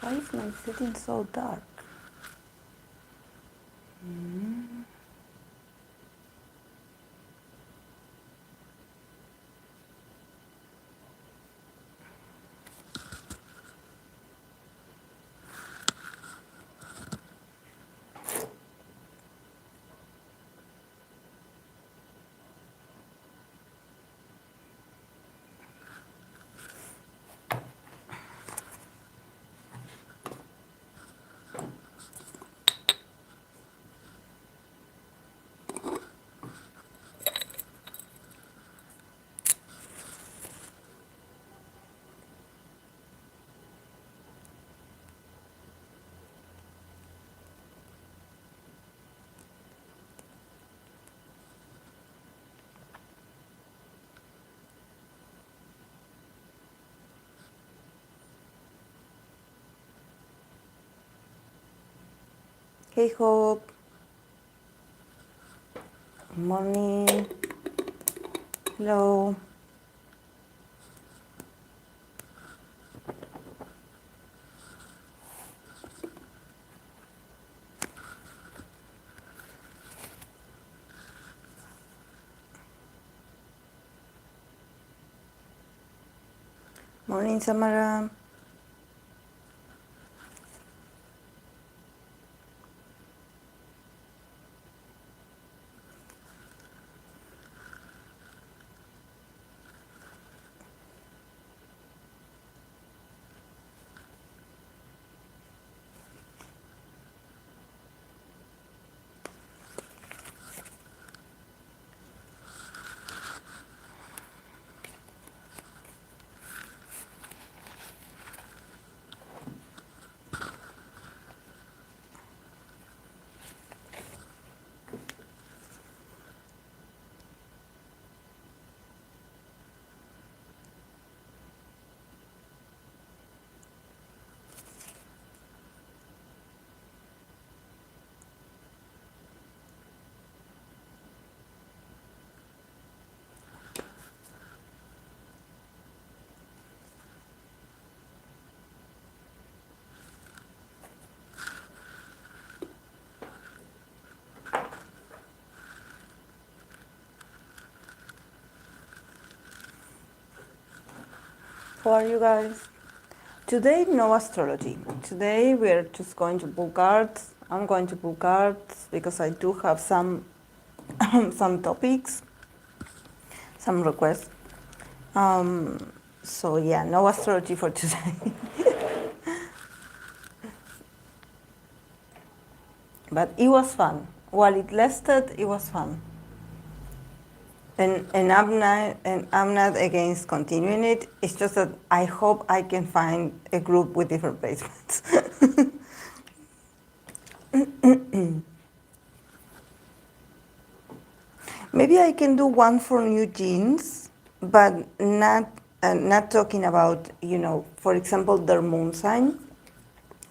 Why is my setting so dark? Hey Hope, good morning, hello. Morning Samara. How are you guys? Today, no astrology. Today, we're just going to pull cards. I'm going to pull cards because I do have some some topics, some requests. So yeah, no astrology for today. But it was fun. While it lasted, it was fun. And I'm not against continuing it. It's just that I hope I can find a group with different placements. Maybe I can do one for new genes, but not talking about, for example, their moon sign,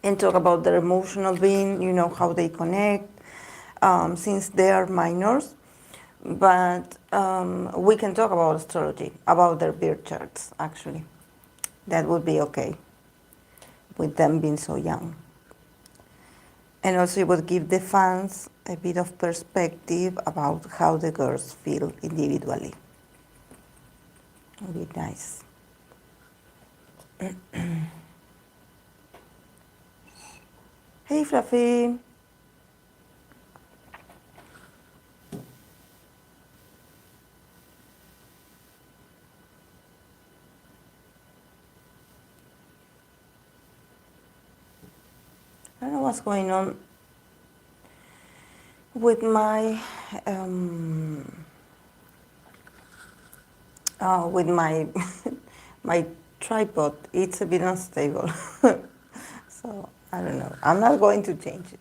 and talk about their emotional being, how they connect, since they are minors. But we can talk about astrology, about their birth charts, actually. That would be okay, with them being so young. And also it would give the fans a bit of perspective about how the girls feel individually. It would be nice. Hey, Fluffy. I don't know what's going on with my with my my tripod. It's a bit unstable, so I don't know. I'm not going to change it.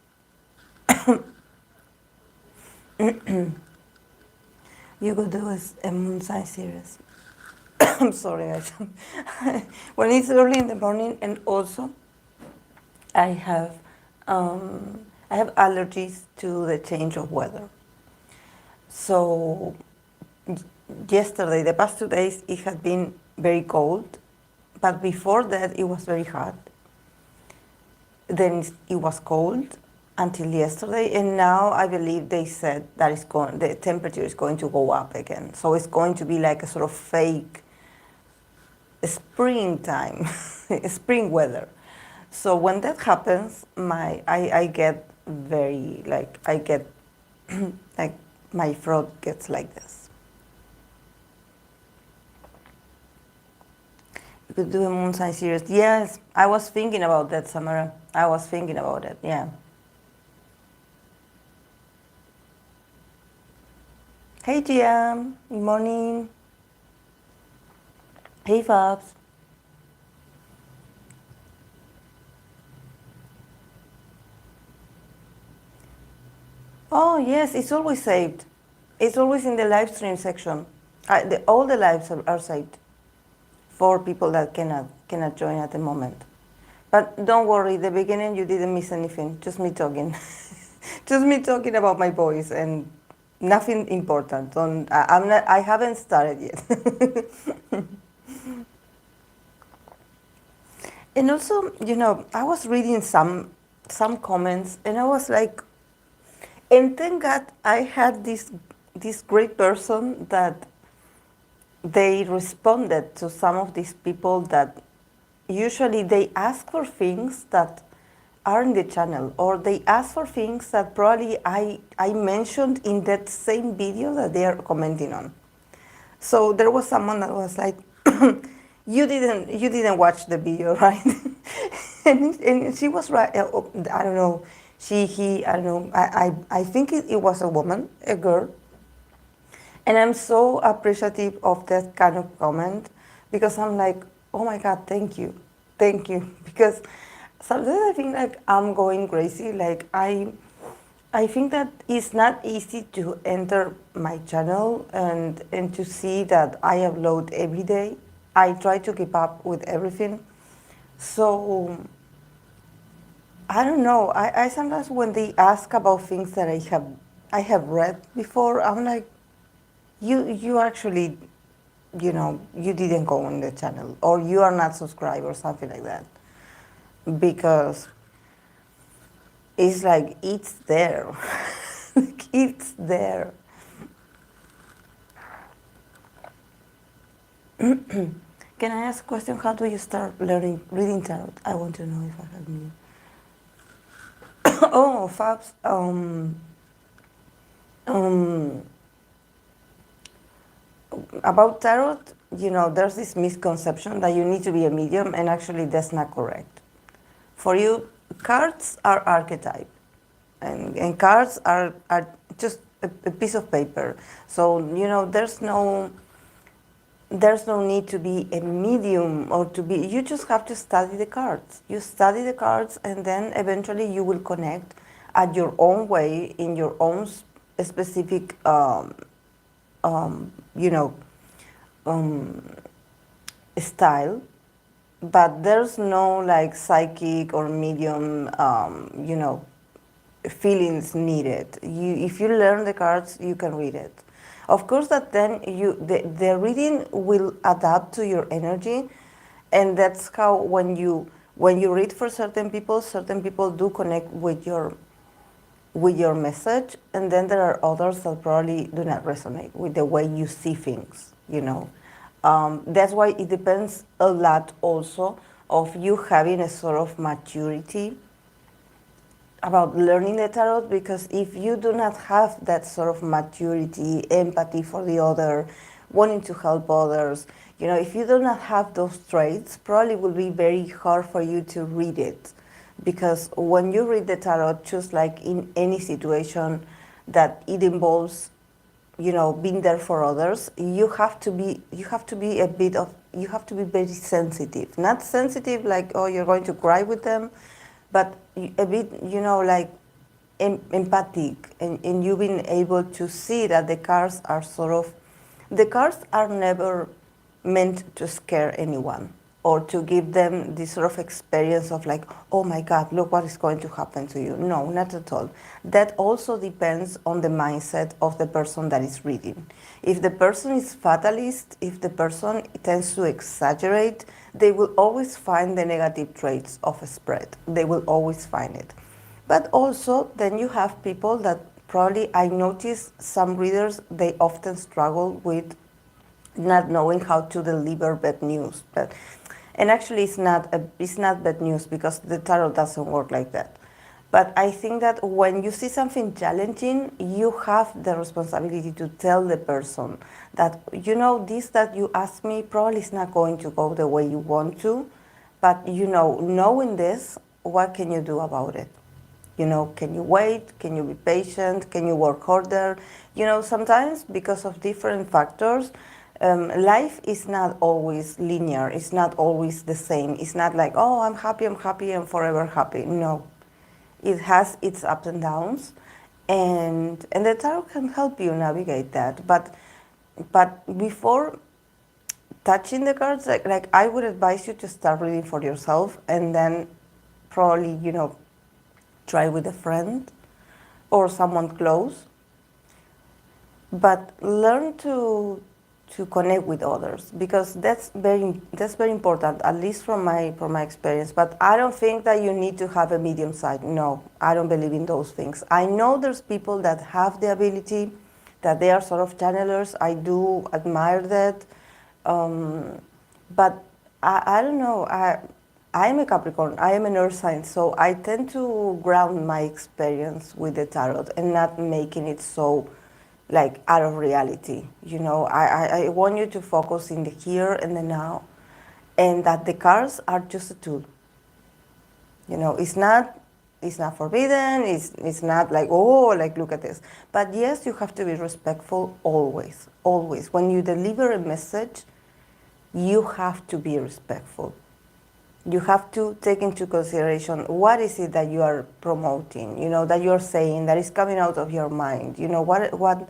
You could do a moon sign series. I'm sorry, guys. When it's early in the morning, and also I have allergies to the change of weather. So yesterday, the past 2 days, it had been very cold, but before that, it was very hot. then it was cold until yesterday, and now I believe they said that the temperature is going to go up again. So it's going to be like a sort of fake springtime, spring weather. So when that happens, I get very I get like my throat gets like this. You could do a moon sign series. Yes, I was thinking about that, Samara. I was thinking about it. Yeah. Hey, Gia. Good morning. Hey, Fabs. Oh, yes, it's always saved. It's always in the live stream section. All the lives are saved for people that cannot join at the moment. But don't worry, the beginning you didn't miss anything. Just me talking. Just me talking about my voice and nothing important. I haven't started yet. And also, I was reading some comments, and I was like, and thank God I had this great person that they responded to some of these people that usually they ask for things that are in the channel, or they ask for things that probably I mentioned in that same video that they are commenting on. So there was someone that was like, you didn't watch the video, right? and she was right. I don't know. He, I don't know. I think it was a woman, a girl. And I'm so appreciative of that kind of comment, because I'm like, oh my God, thank you. Because sometimes I think like I'm going crazy. Like I think that it's not easy to enter my channel and to see that I upload every day. I try to keep up with everything. So I don't know. I sometimes when they ask about things that I have read before, I'm like, you actually, you didn't go on the channel, or you are not subscribed, or something like that, because it's like it's there. Like, it's there. Can I ask a question? How do you start reading tarot? I want to know if I have me. Oh, Fabs. About tarot, there's this misconception that you need to be a medium, and actually that's not correct. For you, cards are archetype, and cards are just a piece of paper. So, there's no need to be a medium, or you just have to study the cards. You study the cards, and then eventually you will connect at your own way, in your own specific style, but there's no like psychic or medium, feelings needed. If you learn the cards, you can read it. Of course, that then the reading will adapt to your energy, and that's how when you read for certain people do connect with your message, and then there are others that probably do not resonate with the way you see things, That's why it depends a lot also of you having a sort of maturity about learning the tarot, because if you do not have that sort of maturity, empathy for the other, wanting to help others, if you do not have those traits, probably will be very hard for you to read it. Because when you read the tarot, just like in any situation that it involves, being there for others, you have to be very sensitive. Not sensitive like, oh, you're going to cry with them, but a bit, like empathic, and you being able to see that the cards are never meant to scare anyone. or to give them this sort of experience of like, oh my God, look what is going to happen to you. No, not at all. That also depends on the mindset of the person that is reading. If the person is fatalist, if the person tends to exaggerate, they will always find the negative traits of a spread. They will always find it. But also, then you have people that probably, I notice some readers, they often struggle with not knowing how to deliver bad news. And actually, it's not bad news because the tarot doesn't work like that. But I think that when you see something challenging, you have the responsibility to tell the person that, you know, this that you asked me probably is not going to go the way you want to, but, you know, knowing this, what can you do about it? You know, can you wait? Can you be patient? Can you work harder? You know, sometimes because of different factors, life is not always linear. It's not always the same. It's not like, oh, I'm happy, I'm forever happy. No, it has its ups and downs, and the tarot can help you navigate that. But before touching the cards, like I would advise you to start reading for yourself, and then probably, you know, try with a friend or someone close. But learn to connect with others, because that's very important, at least from my experience. But I don't think that you need to have a medium side. No, I don't believe in those things. I know there's people that have the ability, that they are sort of channelers. I do admire that, but I don't know. I am a Capricorn. I am an earth sign, so I tend to ground my experience with the tarot and not making it so like out of reality. You know, I want you to focus in the here and the now, and that the cards are just a tool. You know, it's not forbidden, it's not like, oh, like look at this. But yes, you have to be respectful always, always. When you deliver a message, you have to be respectful. You have to take into consideration what is it that you are promoting, you know, that you're saying, that is coming out of your mind. You know, what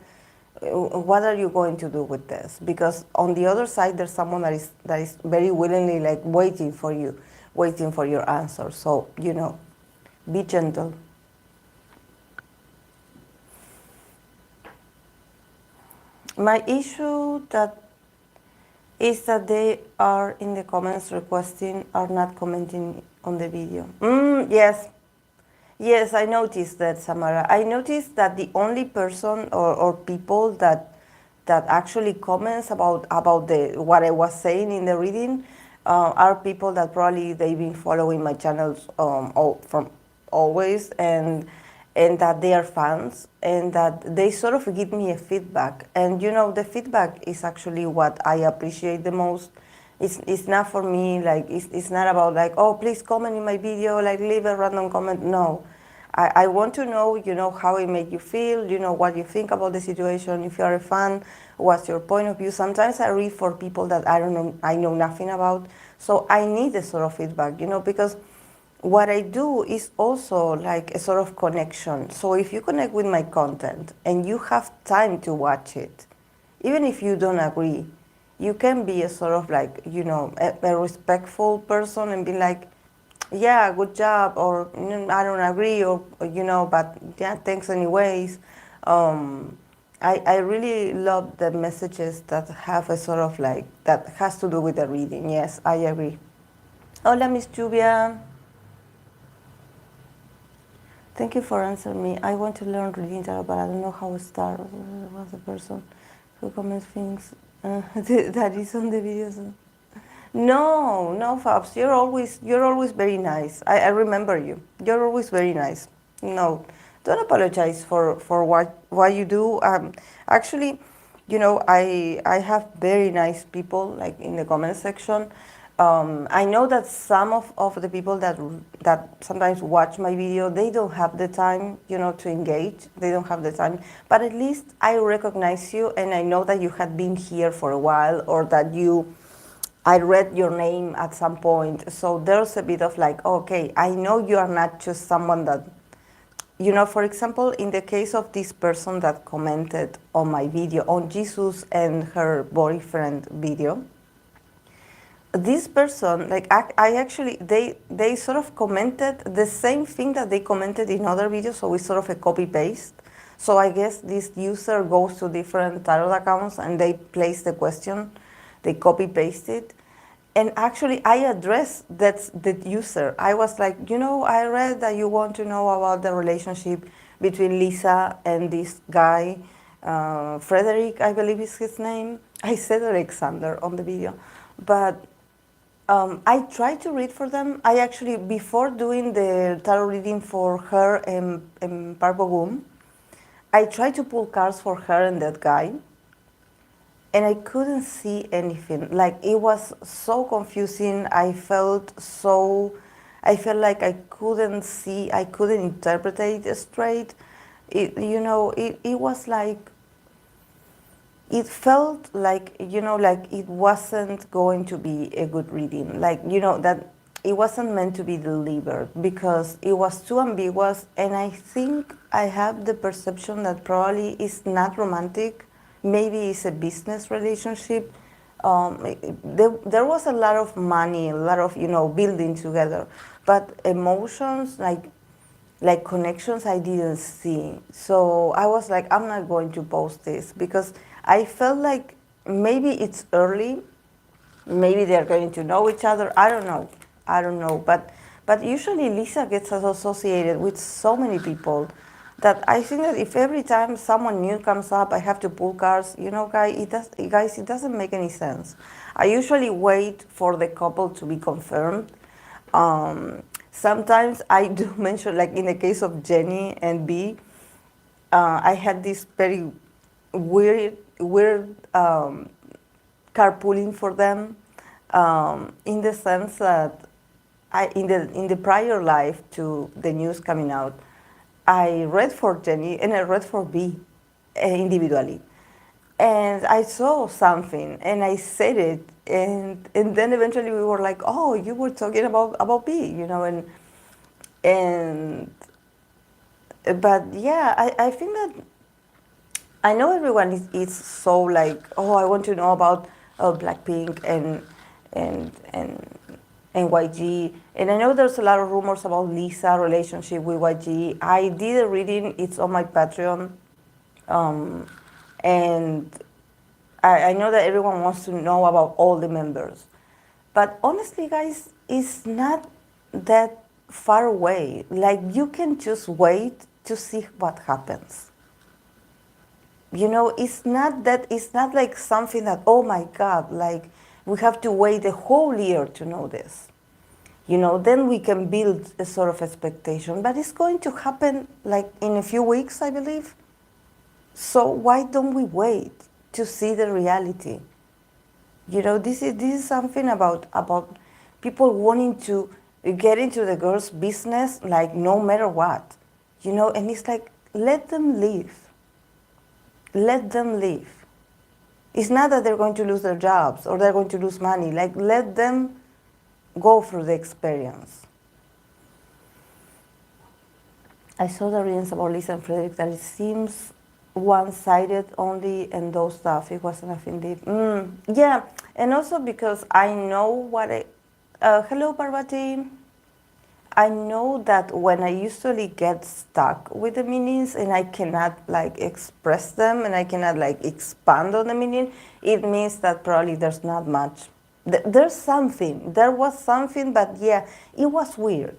are you going to do with this? Because on the other side, there's someone that is very willingly like waiting for you, waiting for your answer. So, you know, be gentle. My issue is that they are in the comments requesting, are not commenting on the video. Yes, I noticed that, Samara. I noticed that the only person or people that actually comments about what I was saying in the reading are people that probably they've been following my channels from always, and that they are fans, and that they sort of give me a feedback. And you know, the feedback is actually what I appreciate the most. It's not for me, like, it's not about like, oh, please comment in my video, like leave a random comment. No, I want to know, you know, how it made you feel, you know, what you think about the situation. If you're a fan, what's your point of view? Sometimes I read for people that I know nothing about. So I need a sort of feedback, you know, because what I do is also like a sort of connection. So if you connect with my content and you have time to watch it, even if you don't agree, you can be a sort of like, you know, a respectful person and be like, yeah, good job, or I don't agree, or you know, but yeah, thanks anyways. I really love the messages that have a sort of like, that has to do with the reading. Yes, I agree. Hola, Miss Lluvia. Thank you for answering me. I want to learn reading tarot, but I don't know how to start. Was the person who comments things that is on the videos? No, Fabs. You're always very nice. I remember you. You're always very nice. No, don't apologize for what you do. Actually, you know, I have very nice people like in the comment section. I know that some of the people that sometimes watch my video, they don't have the time, you know, to engage. They don't have the time. But at least I recognize you, and I know that you had been here for a while, or that I read your name at some point. So there's a bit of like, okay, I know you are not just someone that, you know, for example, in the case of this person that commented on my video, on Jesus and her boyfriend video, this person, like I actually, they sort of commented the same thing that they commented in other videos, so it's sort of a copy paste. So I guess this user goes to different tarot accounts and they place the question, they copy paste it. And actually I addressed that user. I was like, I read that you want to know about the relationship between Lisa and this guy, Frederick, I believe is his name. I said Alexander on the video, but I tried to read for them. I actually, before doing the tarot reading for her and Purple Boom, I tried to pull cards for her and that guy, and I couldn't see anything. Like, it was so confusing. I felt like I couldn't see, I couldn't interpret it straight. It was like, it felt like, like it wasn't going to be a good reading. Like, that it wasn't meant to be delivered because it was too ambiguous. And I think I have the perception that probably it's not romantic. Maybe it's a business relationship. There was a lot of money, a lot of, building together. But emotions, like connections, I didn't see. So I was like, I'm not going to post this because I felt like maybe it's early, maybe they're going to know each other. I don't know. But usually Lisa gets associated with so many people that I think that if every time someone new comes up, I have to pull cards, guys, it doesn't make any sense. I usually wait for the couple to be confirmed. Sometimes I do mention, like in the case of Jenny and B, I had this very weird carpooling for them, in the sense that in the prior life to the news coming out, I read for Jenny and I read for B individually. And I saw something and I said it, and then eventually we were like, oh, you were talking about B, and but yeah, I think that I know everyone is so like, oh, I want to know about Blackpink and YG, and I know there's a lot of rumors about Lisa relationship with YG. I did a reading; it's on my Patreon, and I know that everyone wants to know about all the members, but honestly, guys, it's not that far away. Like, you can just wait to see what happens. It's not like something that, oh my God, like we have to wait a whole year to know this. Then we can build a sort of expectation, but it's going to happen like in a few weeks, I believe. So why don't we wait to see the reality? This is something about people wanting to get into the girls' business, like no matter what, and it's like, let them live. Let them live. It's not that they're going to lose their jobs or they're going to lose money. Like, let them go through the experience. I saw the readings about Lisa and Frederick that it seems one-sided only and those stuff. It wasn't nothing deep. Yeah, and also because I know what hello, Parvati. I know that when I usually get stuck with the meanings and I cannot like express them and I cannot like expand on the meaning, it means that probably there's not much. There was something, but yeah, it was weird.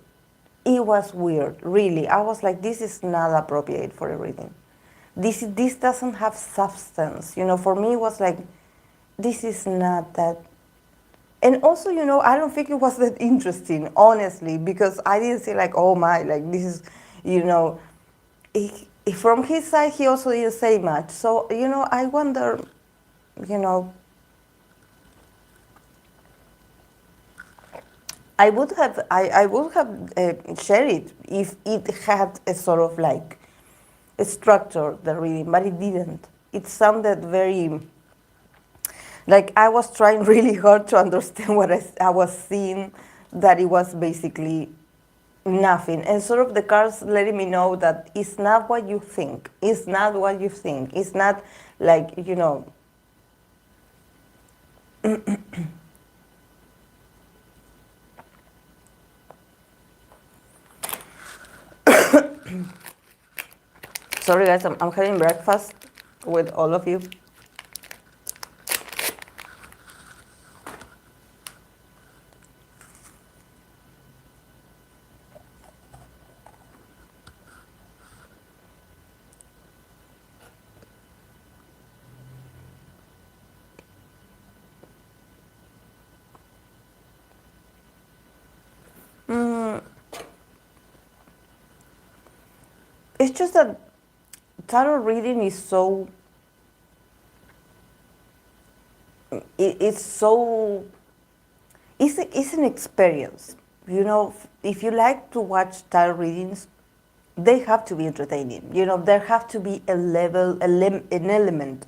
It was weird, really. I was like, this is not appropriate for a reading. This doesn't have substance. For me, it was like, this is not that. And also, I don't think it was that interesting, honestly, because I didn't say like, oh my, like this is, from his side, he also didn't say much. So, I wonder, I would have shared it if it had a sort of like a structure, the reading, but it didn't. It sounded very, like I was trying really hard to understand what I was seeing, that it was basically nothing. And sort of the cards letting me know that it's not what you think. It's not what you think. It's not like, Sorry guys, I'm having breakfast with all of you. It's just that tarot reading is so, it's so, it's an experience. You know, if you like to watch tarot readings, they have to be entertaining. You know, there have to be a level, an element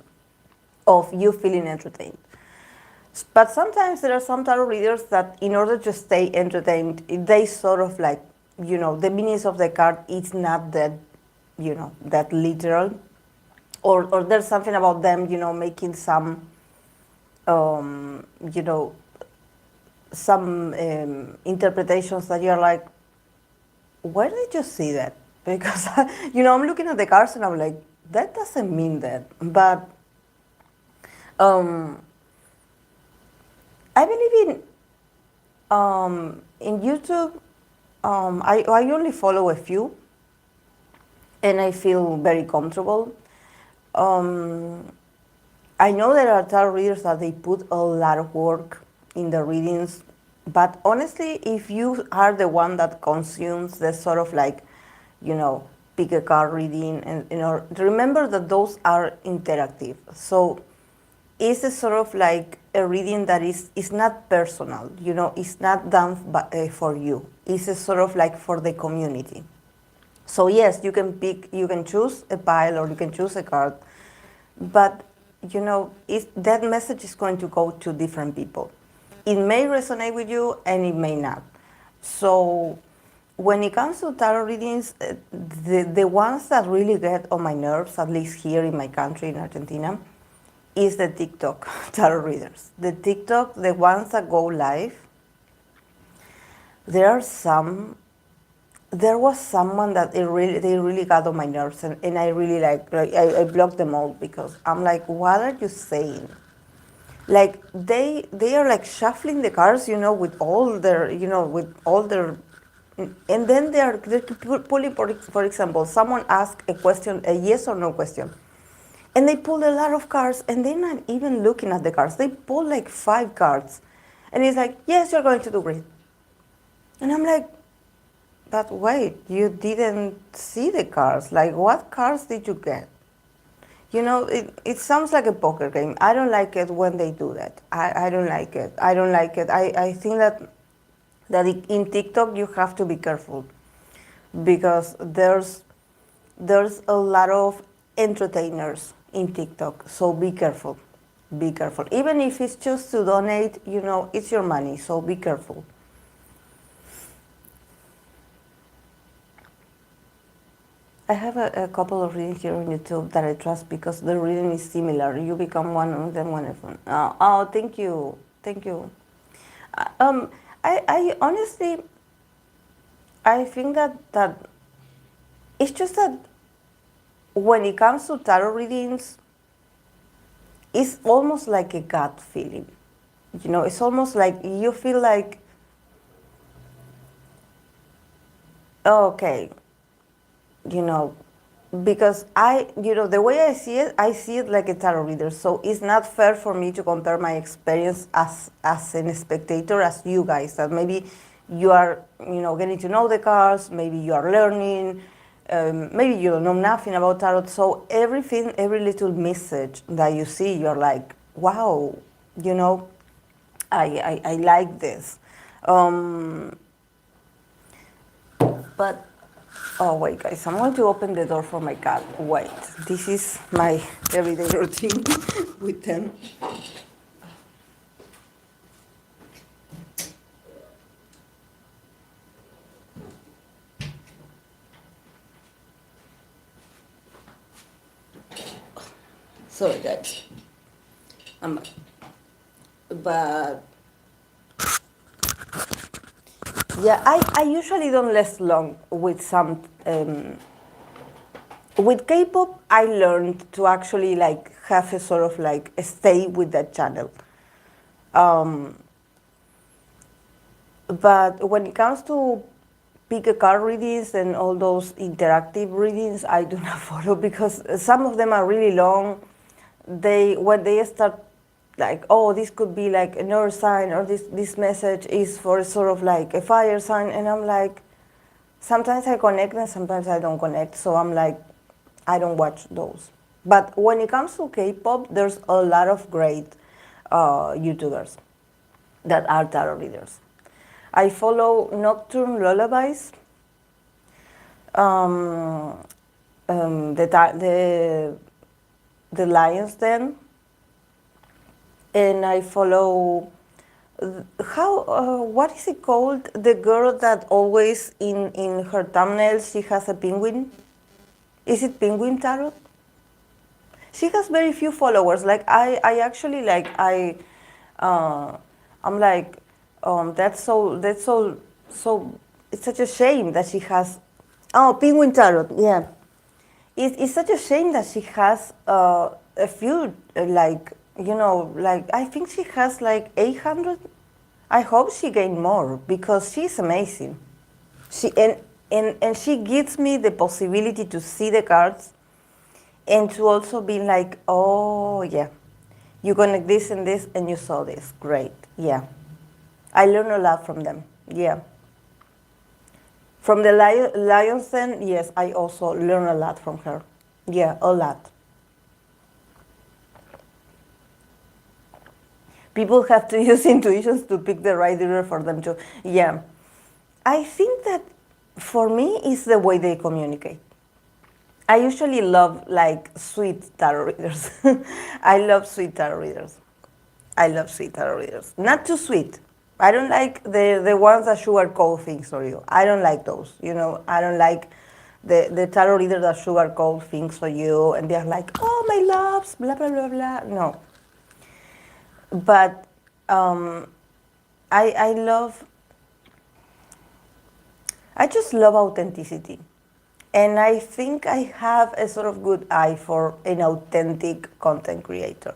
of you feeling entertained. But sometimes there are some tarot readers that, in order to stay entertained, they sort of like, you know, the meanings of the card is not that, you know, that literal. Or there's something about them, you know, making some, you know, some interpretations that you're like, where did you see that? Because, you know, I'm looking at the cards and I'm like, that doesn't mean that. But I believe in YouTube, I only follow a few, and I feel very comfortable. I know there are tarot readers that they put a lot of work in the readings, but honestly, if you are the one that consumes the sort of like, you know, pick a card reading, and you know, remember that those are interactive. So it's a sort of like a reading that is not personal, you know, it's not done for you. It's a sort of like for the community. So yes, you can pick, you can choose a pile or you can choose a card, but you know, that message is going to go to different people. It may resonate with you and it may not. So when it comes to tarot readings, the ones that really get on my nerves, at least here in my country, in Argentina, is the TikTok tarot readers. The TikTok, the ones that go live, there was someone that they really got on my nerves, and I really like I blocked them all because I'm like, what are you saying? Like they are like shuffling the cards, you know, with all their, you know, with all their, and then they're pulling, for example, someone asked a question, a yes or no question, and they pull a lot of cards, and they're not even looking at the cards. They pull like 5 cards, and it's like, yes, you're going to do great. And I'm like, but wait, you didn't see the cards. Like, what cards did you get? You know, it sounds like a poker game. I don't like it when they do that. I don't like it. I don't like it. I think that in TikTok you have to be careful because there's a lot of entertainers in TikTok. So be careful. Be careful. Even if it's just to donate, you know, it's your money. So be careful. I have a couple of readings here on YouTube that I trust because the reading is similar. You become one of them, one of them. Oh, thank you. Thank you. I honestly, I think that it's just that when it comes to tarot readings, it's almost like a gut feeling. You know, it's almost like you feel like, oh, okay, you know, because you know, the way I see it like a tarot reader. So it's not fair for me to compare my experience as a spectator, as you guys, that maybe you are, you know, getting to know the cards, maybe you are learning, maybe you don't know nothing about tarot. So everything, every little message that you see, you're like, wow, you know, I like this. But oh wait, guys, I'm going to open the door for my cat. Wait, this is my everyday routine with them. Sorry, guys. I'm back. But yeah, I usually don't last long with some With K-pop, I learned to actually like have a sort of like stay with that channel. But when it comes to pick a card readings and all those interactive readings, I do not follow because some of them are really long. When they start like, oh, this could be like an earth sign, or this message is for sort of like a fire sign, and I'm like, sometimes I connect and sometimes I don't connect, so I'm like, I don't watch those. But when it comes to K-pop, there's a lot of great YouTubers that are tarot readers. I follow Nocturne Lullabies, the Lion's Den, and I follow what is it called? The girl that always in her thumbnails she has a penguin. Is it Penguin Tarot? She has very few followers. Like I actually like I'm like that's so it's such a shame that she has Penguin Tarot, yeah. It's such a shame that she has a few like like I think she has like 800. I hope she gained more because she's amazing. And she gives me the possibility to see the cards and to also be like, oh yeah, you connect this and this and you saw this, great, yeah. I learn a lot from them, yeah. From the Lion's Den, yes, I also learn a lot from her, yeah, a lot. People have to use intuitions to pick the right reader for them to, yeah. I think that for me it's the way they communicate. I usually love like sweet tarot readers. I love sweet tarot readers. I love sweet tarot readers. Not too sweet. I don't like the ones that sugarcoat things for you. I don't like those. I don't like the tarot readers that sugarcoat things for you and they're like, oh my loves, blah blah blah blah. No. But I love. I just love authenticity. And I think I have a sort of good eye for an authentic content creator.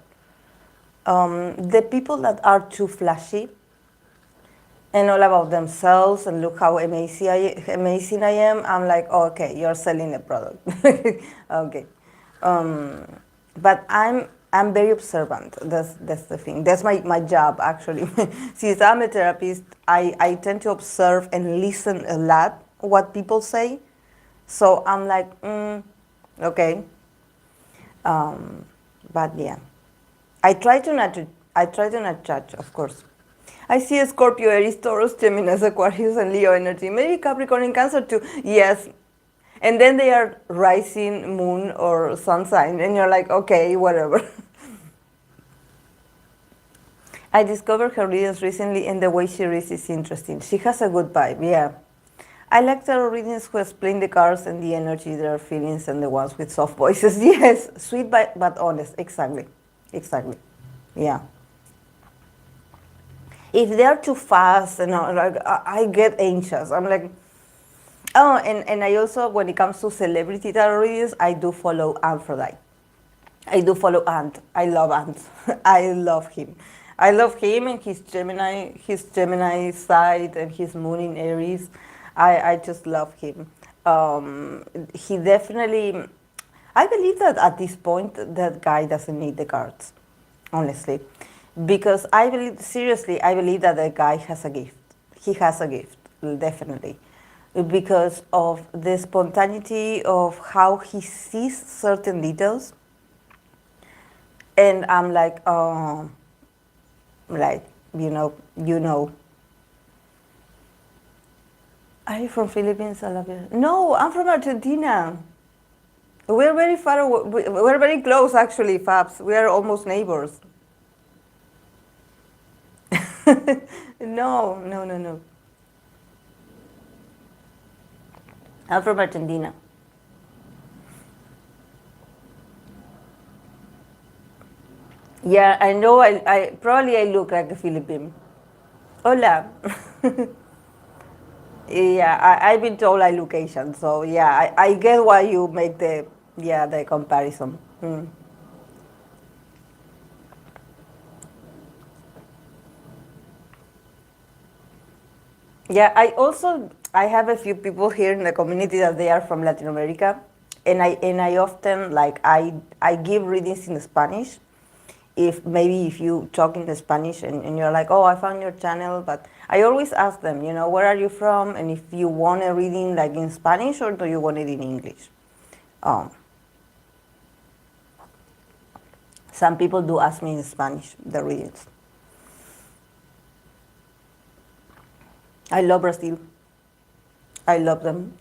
The people that are too flashy and all about themselves and look how amazing I am, I'm like, oh, okay, you're selling a product. Okay. But I'm very observant. That's the thing. That's my job, actually. Since I'm a therapist, I tend to observe and listen a lot what people say. So I'm like, okay. But yeah, I try to not judge, of course. I see a Scorpio, Aries, Taurus, Gemini, Aquarius, and Leo energy. Maybe Capricorn and Cancer too. Yes. And then they are rising, moon, or sun sign, and you're like, okay, whatever. I discovered her readings recently, and the way she reads is interesting. She has a good vibe, yeah. I like tarot readings who explain the cards and the energy, their feelings, and the ones with soft voices. Yes, sweet but honest. Exactly. Yeah. If they are too fast, like I get anxious. I'm like, oh, and I also, when it comes to celebrity tarot readings, I do follow Aphrodite. I do follow Ant. I love Ant. I love him. I love him and his Gemini side and his moon in Aries. I just love him. He definitely, I believe that at this point, that guy doesn't need the cards, honestly. Because I believe that the guy has a gift. He has a gift, definitely. Because of the spontaneity of how he sees certain details. And I'm like, oh, like, you know. Are you from Philippines? I love you. No, I'm from Argentina. We're very far away. We're very close, actually, Fabs. We are almost neighbors. No. I'm from Argentina. Yeah, I know. I probably look like a Philippine. Hola. Yeah, I've been told I look Asian, so yeah, I get why you make the Yeah, the comparison. Mm. Yeah, I have a few people here in the community that they are from Latin America, and I often like I give readings in Spanish. If maybe if you talk in Spanish and you're like, oh, I found your channel, but I always ask them, you know, where are you from, and if you want a reading like in Spanish or do you want it in English. Um, some people do ask me in Spanish the readings. I love Brazil. I love them.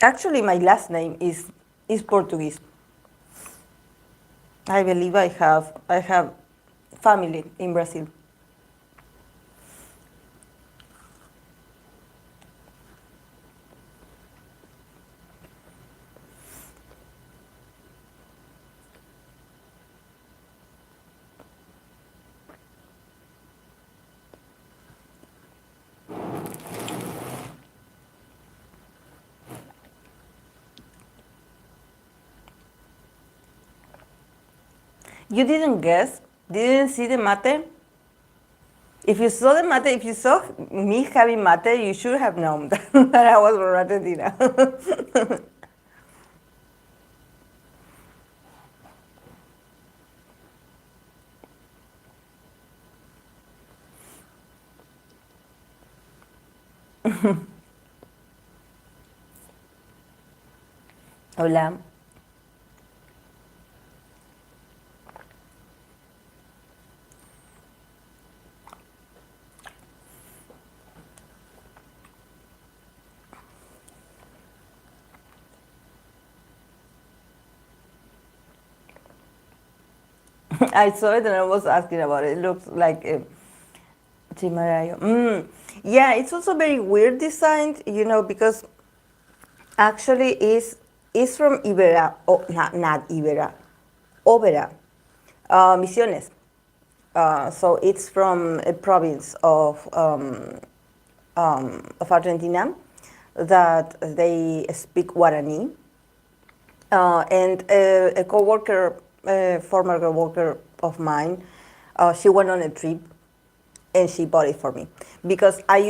Actually, my last name is Portuguese. I believe I have family in Brazil. You didn't guess? Didn't see the mate? If you saw the mate, if you saw me having mate, you should have known that I was from Argentina. Hola. I saw it and I was asking about it. It looks like Chimarayo. Yeah, it's also very weird designed, you know, because actually is from Ibera, oh, not Ibera, Obera, Misiones. So it's from a province of Argentina that they speak Guarani. And a coworker, a former coworker of mine, she went on a trip and she bought it for me because I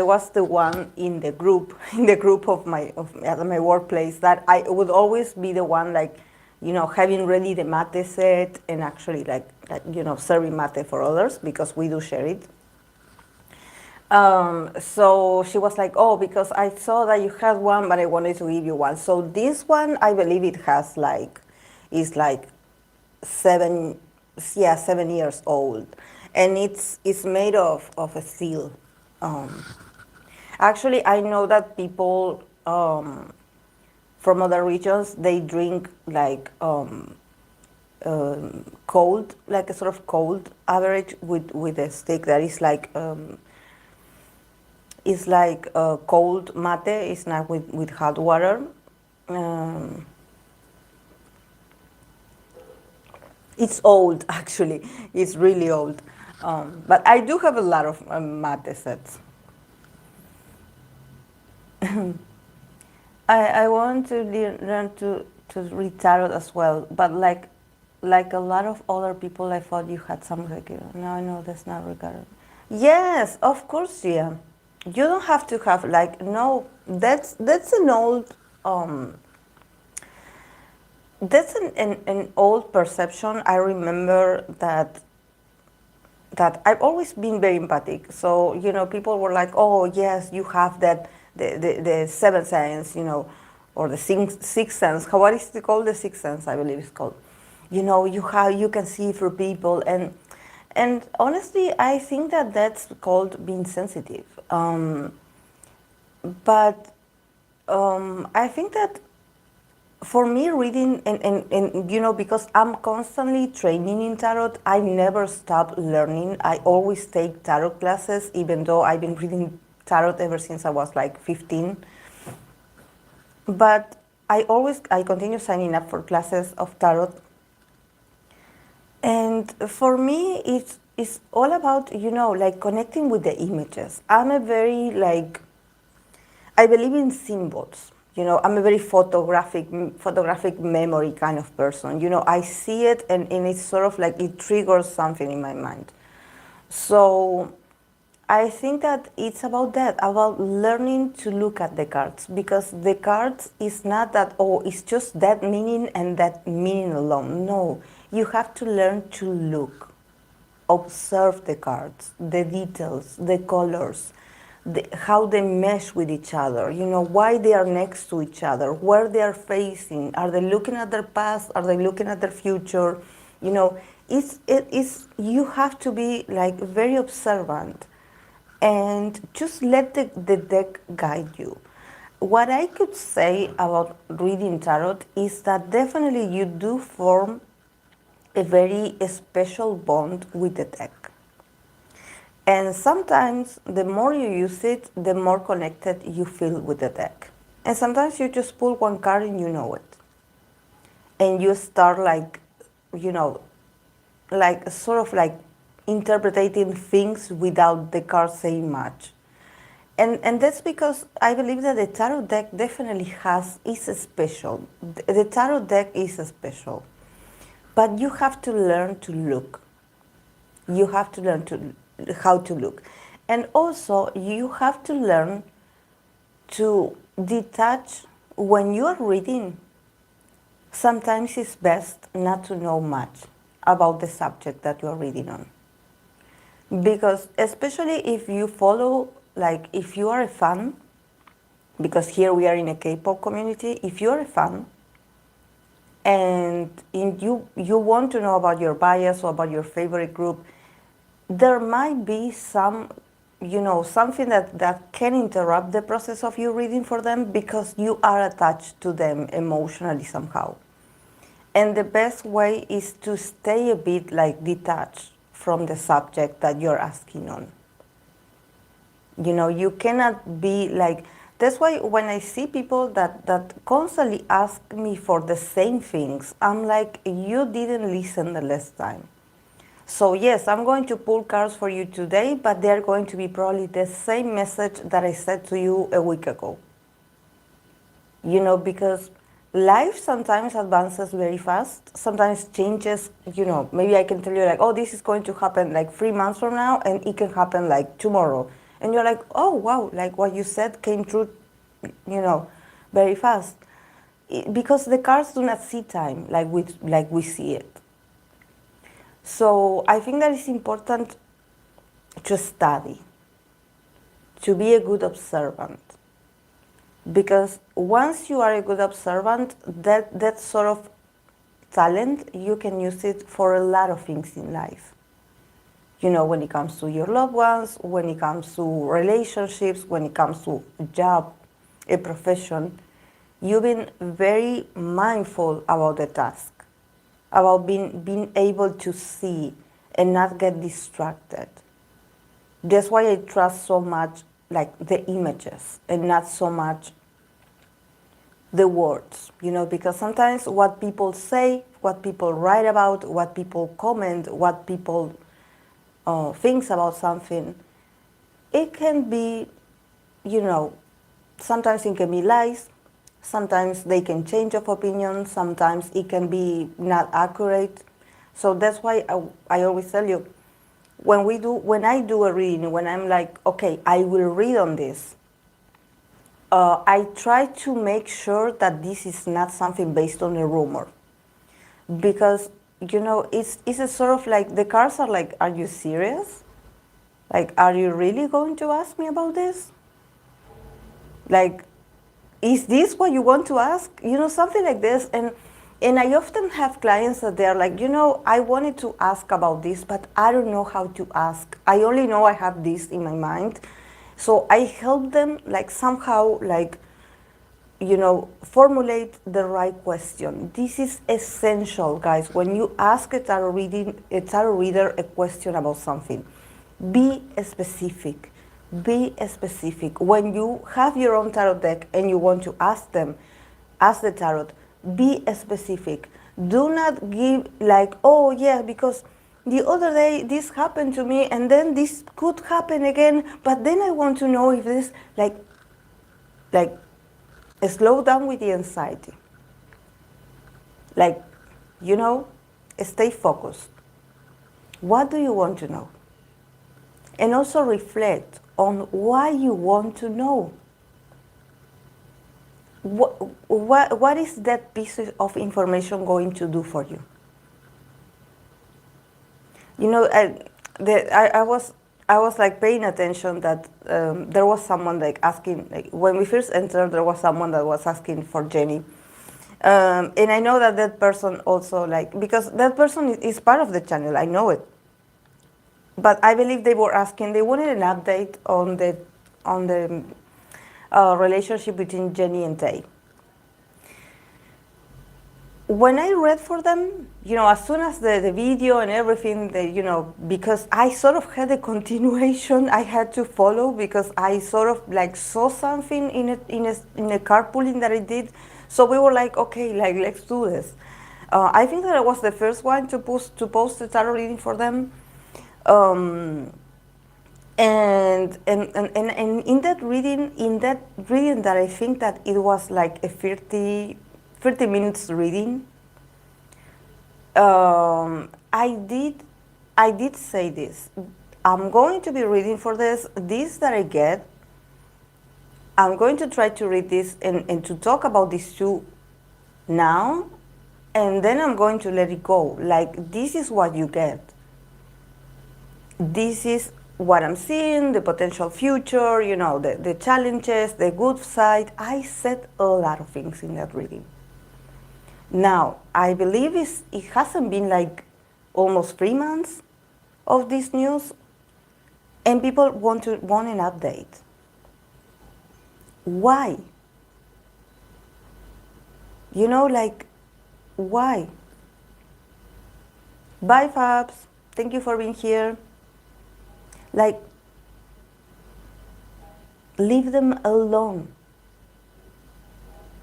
was the one in the group at my workplace that I would always be the one like, you know, having ready the mate set and actually like you know, serving mate for others because we do share it. So she was like, oh, because I saw that you had one, but I wanted to give you one. So this one, I believe it has like, is like 7, yeah, 7 years old. And it's made of a steel. Um, Actually, I know that people from other regions, they drink like cold, like a sort of cold average with a stick that is like, it's like cold mate. It's not with hot water. Um, it's old, actually. It's really old. But I do have a lot of mate sets. I want to learn to read tarot as well, but like a lot of other people, I thought you had some regular. No, no, that's not regular. Yes, of course, yeah. You don't have to have like no. That's an old that's an old perception. I remember that I've always been very empathic. So, you know, people were like, oh, yes, you have that, the seventh sense, you know, or the sixth sense. What is it called? The sixth sense, I believe it's called. You know, you can see through people. And honestly, I think that that's called being sensitive. But I think that for me, reading and you know, because I'm constantly training in tarot, I never stop learning. I always take tarot classes, even though I've been reading tarot ever since I was like 15. But I continue signing up for classes of tarot. And for me, it's all about, you know, like connecting with the images. I'm a very like, I believe in symbols. You know, I'm a very photographic memory kind of person. You know, I see it and it's sort of like it triggers something in my mind. So I think that it's about that, about learning to look at the cards, because the cards is not that, oh, it's just that meaning and that meaning alone. No, you have to learn to look, observe the cards, the details, the colors, how they mesh with each other, you know, why they are next to each other, where they are facing, are they looking at their past, are they looking at their future, you know, you have to be like very observant and just let the deck guide you. What I could say about reading tarot is that definitely you do form a very special bond with the deck. And sometimes the more you use it, the more connected you feel with the deck. And sometimes you just pull one card and you know it. And you start like, you know, like sort of like interpreting things without the card saying much. And that's because I believe that the tarot deck definitely is special. The tarot deck is special. But you have to learn to look. You have to learn how to look. And also, you have to learn to detach when you are reading. Sometimes it's best not to know much about the subject that you are reading on. Because especially if you follow, like if you are a fan, because here we are in a K-pop community, if you're a fan and you want to know about your bias or about your favorite group, there might be some, you know, something that can interrupt the process of you reading for them because you are attached to them emotionally somehow. And the best way is to stay a bit like detached from the subject that you're asking on. You know, you cannot be like, that's why when I see people that constantly ask me for the same things, I'm like, you didn't listen the last time. So yes, I'm going to pull cards for you today, but they're going to be probably the same message that I said to you a week ago. You know, because life sometimes advances very fast, sometimes changes, you know, maybe I can tell you like, oh, this is going to happen like 3 months from now, and it can happen like tomorrow. And you're like, oh, wow, like what you said came true, you know, very fast. Because the cards do not see time like we see it. So I think that it's important to study, to be a good observant. Because once you are a good observant, that sort of talent, you can use it for a lot of things in life. You know, when it comes to your loved ones, when it comes to relationships, when it comes to a job, a profession, you've been very mindful about the task, about being able to see and not get distracted. That's why I trust so much like the images and not so much the words, you know, because sometimes what people say, what people write about, what people comment, what people thinks about something, it can be, you know, sometimes it can be lies, sometimes they can change of opinion, sometimes it can be not accurate. So that's why I always tell you, when I do a reading, when I'm like, okay, I will read on this, I try to make sure that this is not something based on a rumor. Because, you know, it's a sort of like, the cards are like, are you serious? Like, are you really going to ask me about this? Like, is this what you want to ask? You know, something like this. And I often have clients that they're like, you know, I wanted to ask about this, but I don't know how to ask. I only know I have this in my mind. So I help them like somehow like, you know, formulate the right question. This is essential, guys. When you ask a tarot reader a question about something, be specific. Be specific. When you have your own tarot deck and you want to ask the tarot, be specific. Do not give like, oh yeah, because the other day this happened to me and then this could happen again, but then I want to know if this, like, Like, slow down with the anxiety. Like, stay focused. What do you want to know? And also reflect on why you want to know. What is that piece of information going to do for you? I was like paying attention that there was someone like asking, like, when we first entered, there was someone that was asking for Jenny. And I know that person also, like, because that person is part of the channel, I know it. But I believe they wanted an update on the relationship between Jenny and Tay. When I read for them, as soon as the video and everything, because I sort of had a continuation I had to follow, because I sort of like saw something in a carpooling that I did. So we were like, okay, like, let's do this. I think that I was the first one to post the tarot reading for them. And in that reading that I think that it was like a 30 minutes reading, I did say this. I'm going to be reading for this that I get. I'm going to try to read this and to talk about these two now, and then I'm going to let it go. Like, this is what you get. This is what I'm seeing, the potential future, the challenges, the good side. I said a lot of things in that reading. Now, I believe it hasn't been like almost 3 months of this news, and people want an update. Why? Why? Bye, Fabs. Thank you for being here. Like, leave them alone.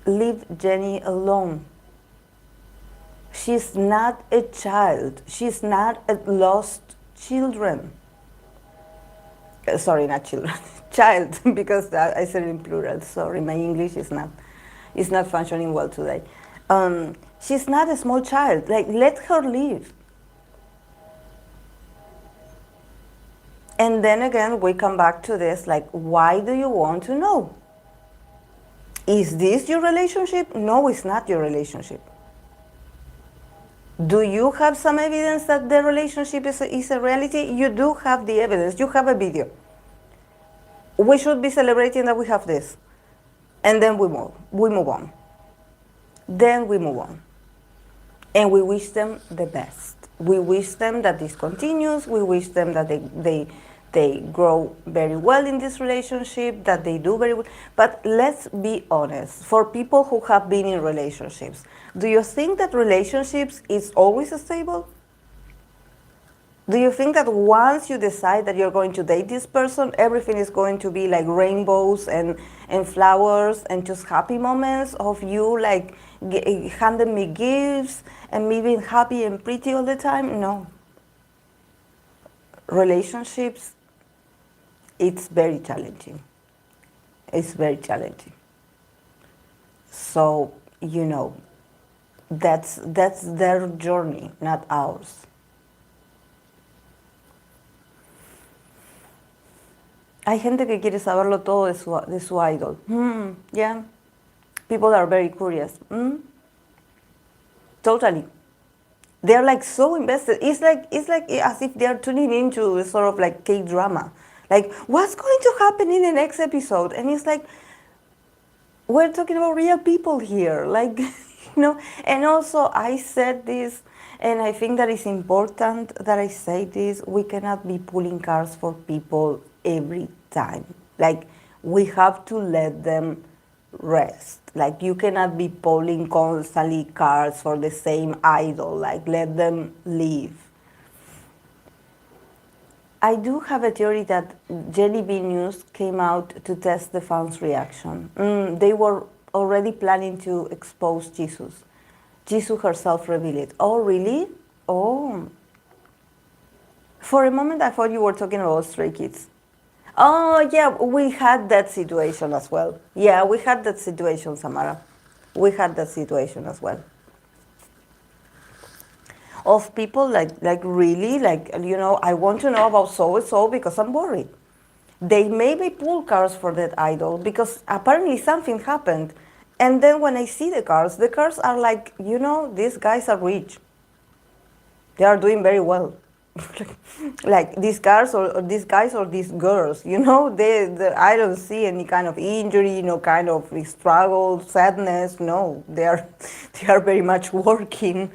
Leave Jenny alone. She's not a child. She's not a lost children. Sorry, not children. Child, because I said it in plural. Sorry, my English is not functioning well today. She's not a small child. Like, let her live. And then again, we come back to this, like, why do you want to know? Is this your relationship? No, it's not your relationship. Do you have some evidence that the relationship is a reality? You do have the evidence. You have a video. We should be celebrating that we have this. And then we move on. Then we move on. And we wish them the best. We wish them that this continues. We wish them that they grow very well in this relationship, that they do very well. But let's be honest, for people who have been in relationships, do you think that relationships is always stable? Do you think that once you decide that you're going to date this person, everything is going to be like rainbows and flowers and just happy moments of you like handing me gifts and me being happy and pretty all the time? No. Relationships, it's very challenging. It's very challenging. So, that's their journey, not ours. Hay gente que quiere saberlo todo de su idol. Yeah. People are very curious. Totally. They're like so invested. It's like as if they're tuning into a sort of like K-drama. Like, what's going to happen in the next episode? And it's like, we're talking about real people here. Like, and also I said this, and I think that it's important that I say this. We cannot be pulling cards for people every time. Like, we have to let them rest. Like, you cannot be pulling constantly cards for the same idol. Like, let them live. I do have a theory that Jelly Bean News came out to test the fans' reaction. They were already planning to expose Jesus. Jesus herself revealed it. Oh, really? Oh. For a moment, I thought you were talking about Stray Kids. Oh, yeah, we had that situation as well. Yeah, we had that situation, Samara. We had that situation as well. Of people like really, like, I want to know about so-and-so because I'm worried. They maybe pull cars for that idol because apparently something happened. And then when I see the cars are like, these guys are rich. They are doing very well. Like these cars or these guys or these girls, I don't see any kind of injury, no kind of struggle, sadness. No, they are, they are very much working.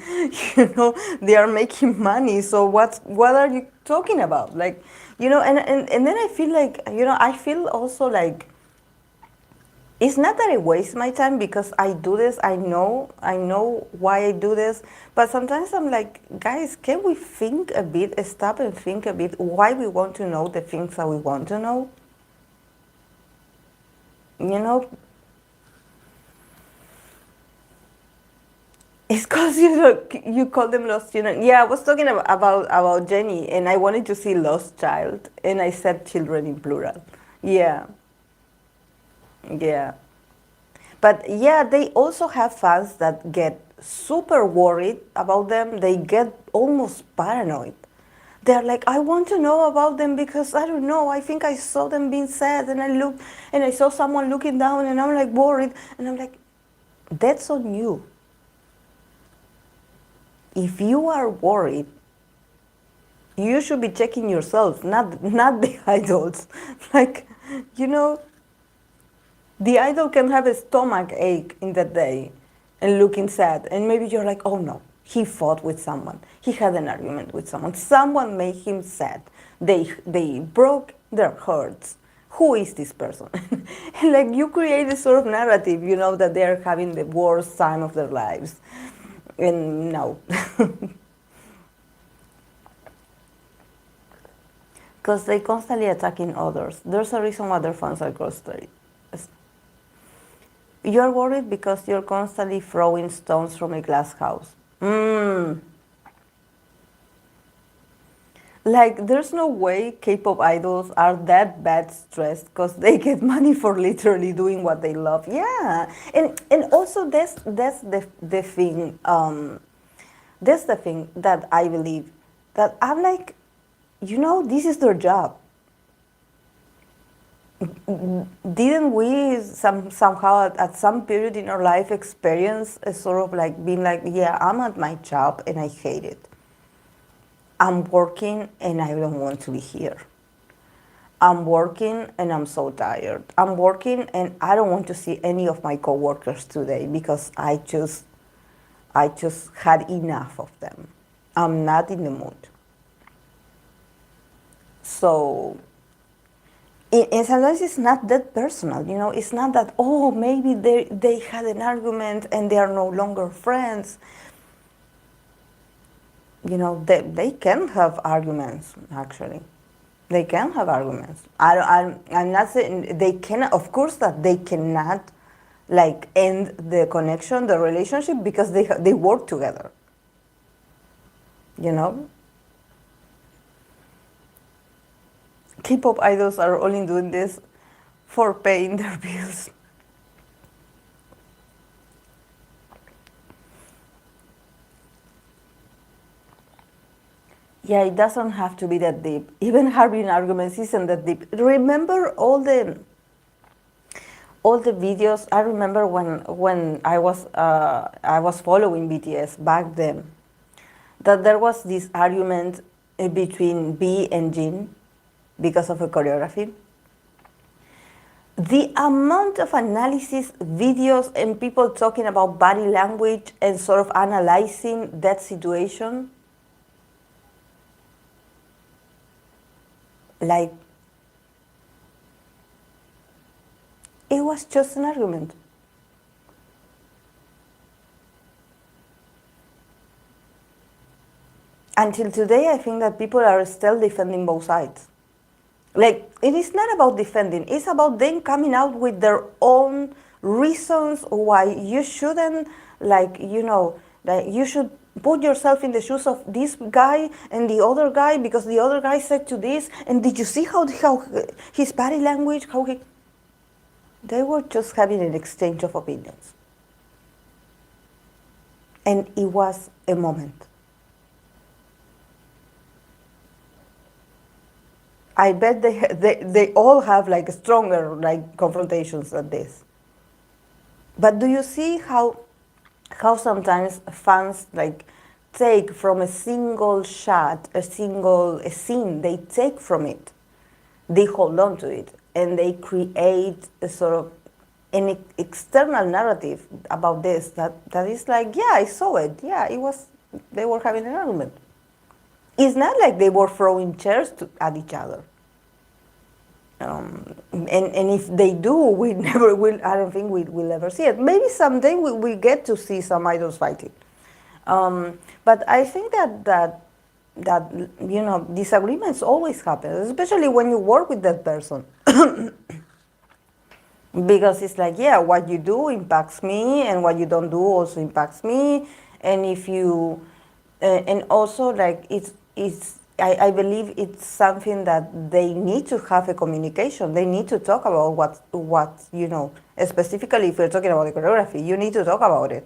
They are making money. So what are you talking about? Like, and then I feel like, I feel also like it's not that I waste my time because I do this. I know why I do this. But sometimes I'm like, guys, can we think a bit, stop and think a bit why we want to know the things that we want to know? You know, it's because you call them lost children. Yeah, I was talking about Jenny, and I wanted to see lost child, and I said children in plural. Yeah, yeah. But yeah, they also have fans that get super worried about them. They get almost paranoid. They're like, I want to know about them because I don't know. I think I saw them being sad, and I looked and I saw someone looking down, and I'm like worried, and I'm like, that's on you. If you are worried, you should be checking yourself, not the idols. Like, you know, the idol can have a stomach ache in that day and looking sad. And maybe you're like, oh no, he fought with someone. He had an argument with someone. Someone made him sad. They broke their hearts. Who is this person? And like you create this sort of narrative, that they're having the worst time of their lives. And no. Because they constantly attacking others. There's a reason why their fans are constantly. You're worried because you're constantly throwing stones from a glass house. Like, there's no way K-pop idols are that bad stressed because they get money for literally doing what they love. Yeah, and also that's the thing. That's the thing that I believe, that I'm like, this is their job. Didn't we somehow at some period in our life experience a sort of like being like, yeah, I'm at my job and I hate it. I'm working and I don't want to be here. I'm working and I'm so tired. I'm working and I don't want to see any of my coworkers today because I just had enough of them. I'm not in the mood. So, and sometimes it's not that personal, it's not that, oh, maybe they had an argument and they are no longer friends. They can have arguments, actually. They can have arguments. I'm not saying they can, of course that they cannot like end the connection, the relationship, because they work together. K-pop idols are only doing this for paying their bills. Yeah, it doesn't have to be that deep. Even having arguments isn't that deep. Remember all the videos? I remember when I was following BTS back then, that there was this argument between B and Jin because of a choreography. The amount of analysis, videos, and people talking about body language and sort of analyzing that situation, like, it was just an argument. Until today, I think that people are still defending both sides. Like, it is not about defending, it's about them coming out with their own reasons why you shouldn't, like, that you should put yourself in the shoes of this guy and the other guy, because the other guy said to this, and did you see how his body language, how he... They were just having an exchange of opinions. And it was a moment. I bet they all have like stronger like confrontations than this. But do you see how sometimes fans like take from a single shot, a scene, they take from it, they hold on to it, and they create a sort of an external narrative about this that is like, yeah, I saw it, yeah, it was, they were having an argument. It's not like they were throwing chairs at each other. And if they do, we never will. I don't think we'll ever see it. Maybe someday we get to see some idols fighting. But I think that you know, disagreements always happen, especially when you work with that person. Because it's like, yeah, what you do impacts me, and what you don't do also impacts me. And if you, and also like I believe it's something that they need to have a communication. They need to talk about what you know, specifically if we're talking about the choreography, you need to talk about it.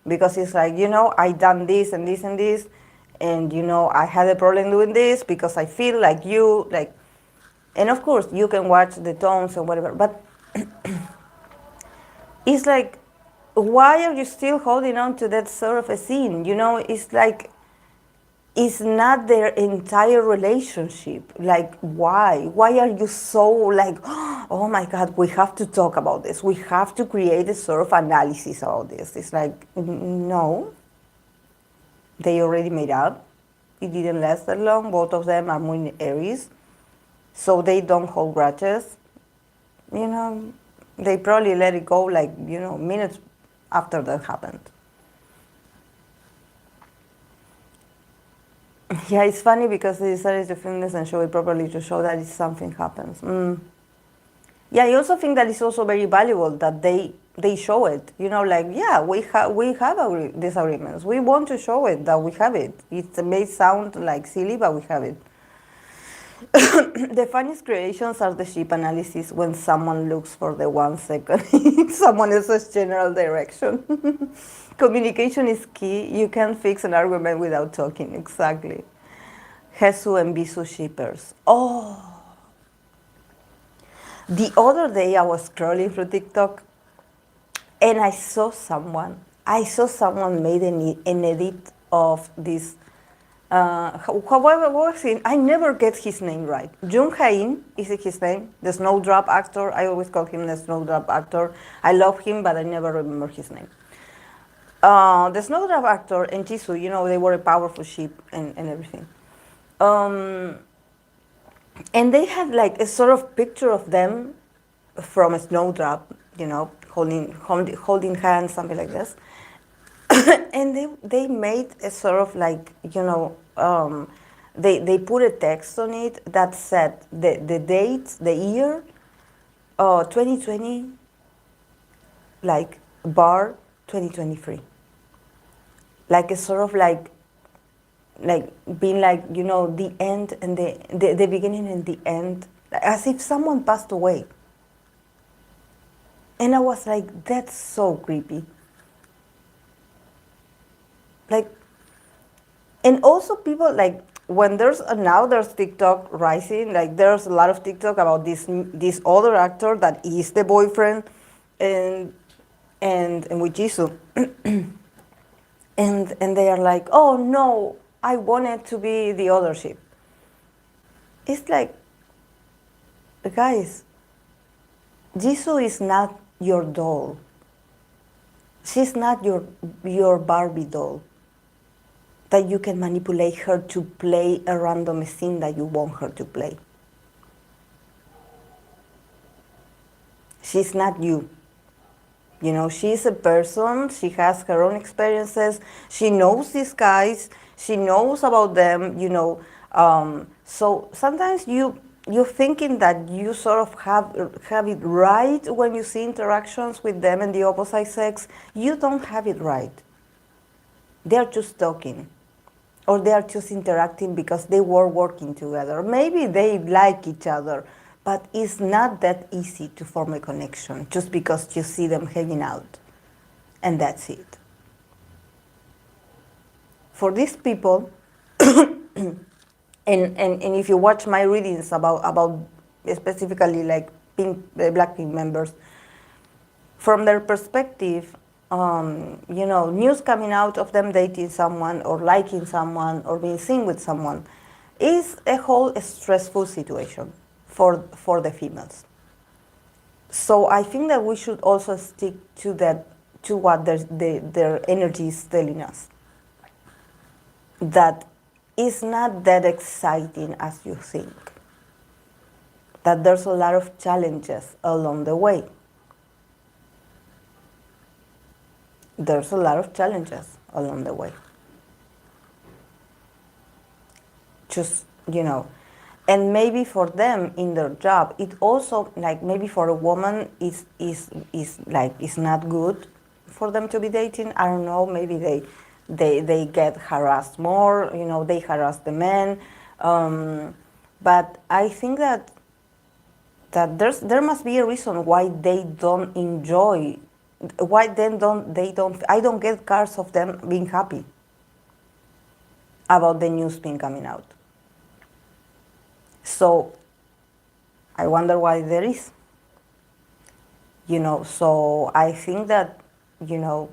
Because it's like, you know, I done this and this and this, and you know, I had a problem doing this because I feel like you, like, and of course you can watch the tones and whatever, but it's like, why are you still holding on to that sort of a scene? You know, it's like, it's not their entire relationship. Like, why? Why are you so like, oh my God, we have to talk about this. We have to create a sort of analysis about this. It's like, no. They already made up. It didn't last that long. Both of them are Moon Aries. So they don't hold grudges. You know, they probably let it go like, you know, minutes after that happened. Yeah, it's funny because they decided to film this and show it properly to show that if something happens. Yeah, I also think that it's also very valuable that they show it. You know, like, yeah, we have disagreements. We want to show it, that we have it. It may sound like silly, but we have it. The funniest creations are the ship analysis when someone looks for the 1 second in someone else's general direction. Communication is key. You can't fix an argument without talking. Exactly. Jesu and Bisu shippers. Oh. The other day I was scrolling through TikTok and I saw someone made an edit of this. However, I never get his name right. Jaehyun is his name, the Snowdrop actor. I always call him the Snowdrop actor. I love him, but I never remember his name. The Snowdrop actor and Jisoo, you know, they were a powerful ship and everything. And they had like a sort of picture of them from a snowdrop, you know, holding hands, something like this. And they made a sort of like, you know, they put a text on it that said the date, the year, 2020, like bar 2023. Like a sort of like being like, you know, the end and the beginning and the end, as if someone passed away. And I was like, that's so creepy. Like, and also people like, when now there's TikTok rising, like there's a lot of TikTok about this other actor that is the boyfriend and with Jisoo. and they are like, oh no, I wanted to be the other ship. It's like, guys, Jisoo is not your doll. She's not your Barbie doll that you can manipulate her to play a random scene that you want her to play. She's not you. You know, she's a person, she has her own experiences, she knows these guys, she knows about them, you know. So sometimes you're thinking that you sort of have it right when you see interactions with them and the opposite sex. You don't have it right. They're just talking, or they are just interacting because they were working together. Maybe they like each other, but it's not that easy to form a connection just because you see them hanging out, and that's it. For these people, and if you watch my readings about specifically like Blackpink members, from their perspective, news coming out of them dating someone or liking someone or being seen with someone is a whole stressful situation for the females. So I think that we should also stick to that, to what their energy is telling us. That is not that exciting as you think. That there's a lot of challenges along the way. There's a lot of challenges along the way. Just, and maybe for them in their job, it also, like maybe for a woman, is not good for them to be dating. I don't know, maybe they get harassed more, they harass the men. But I think that there must be a reason why they don't enjoy, why then I don't get cards of them being happy about the news being coming out. So I wonder why there is. So I think that, the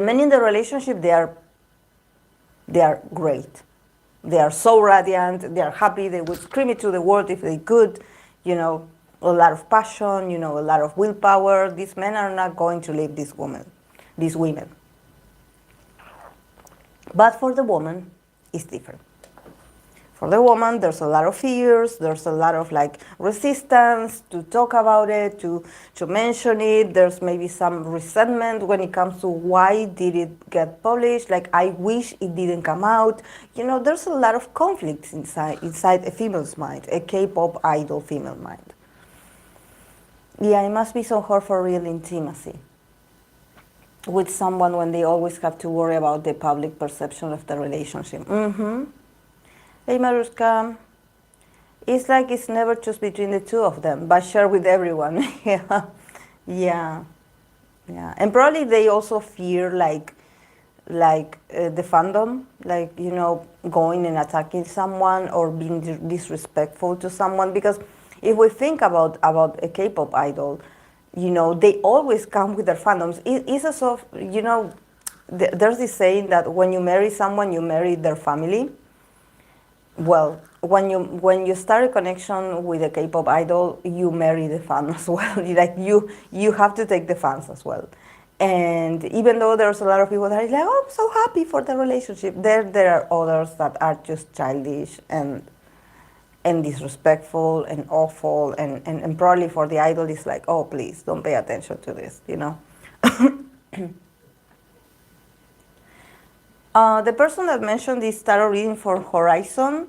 men in the relationship, they are great. They are so radiant, they are happy, they would scream it to the world if they could, a lot of passion, a lot of willpower. These men are not going to leave these women. But for the woman, it's different. For the woman, there's a lot of fears, there's a lot of resistance to talk about it, to mention it. There's maybe some resentment when it comes to why did it get published, I wish it didn't come out. There's a lot of conflicts inside a female's mind, a K-pop idol female mind. Yeah, it must be so hard for real intimacy with someone when they always have to worry about the public perception of the relationship. Hey Maruska, it's like it's never just between the two of them, but share with everyone. yeah. And probably they also fear the fandom, going and attacking someone or being disrespectful to someone. Because if we think about a K-pop idol, they always come with their fandoms. It's a sort of, there's this saying that when you marry someone, you marry their family. Well, when you start a connection with a K-pop idol, you marry the fan as well. You have to take the fans as well. And even though there's a lot of people that are oh, I'm so happy for the relationship, there are others that are just childish and disrespectful and awful, and probably for the idol it's oh, please don't pay attention to this, The person that mentioned this tarot reading for Hori7on,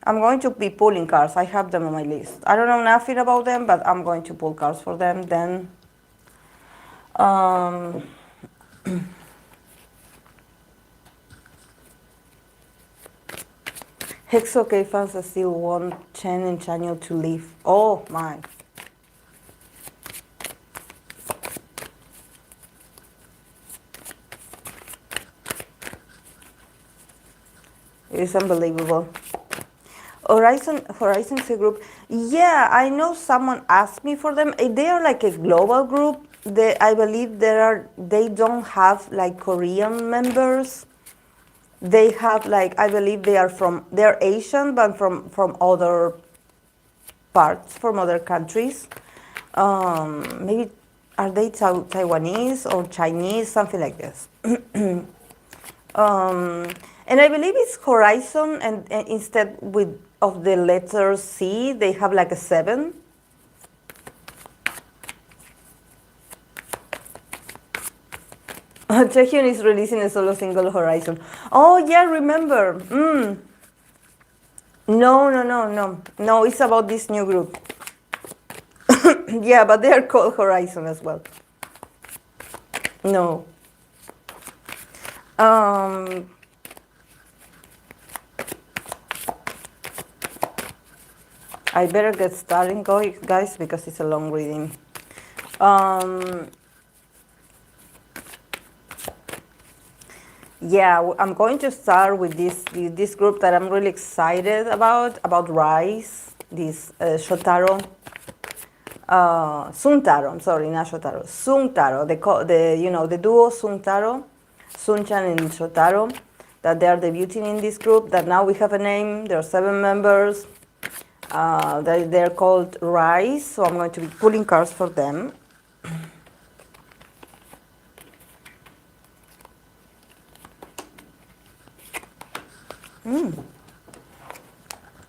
I'm going to be pulling cards. I have them on my list. I don't know nothing about them, but I'm going to pull cards for them. Then, Hexo K fans still want Chen and Chanyeol to leave. Oh my. It's unbelievable. Hori7on is a group. Yeah, I know someone asked me for them. They are a global group. I believe they don't have Korean members. They have I believe they're Asian, but from other parts, from other countries. Maybe are they Taiwanese or Chinese, something like this. And I believe it's Hori7on, and instead of the letter C, they have a 7. Jaehyun is releasing a solo single, Hori7on. Oh yeah, remember. No, it's about this new group. Yeah, but they are called Hori7on as well. No. Um, I better get started, guys, because it's a long reading. Yeah, I'm going to start with this group that I'm really excited about RIIZE, this Shotaro, Suntaro. I'm sorry, not Shotaro, Suntaro. The duo Suntaro, Sunchan and Shotaro, that they are debuting in this group. That now we have a name. There are 7 members. They're called RIIZE. So I'm going to be pulling cards for them.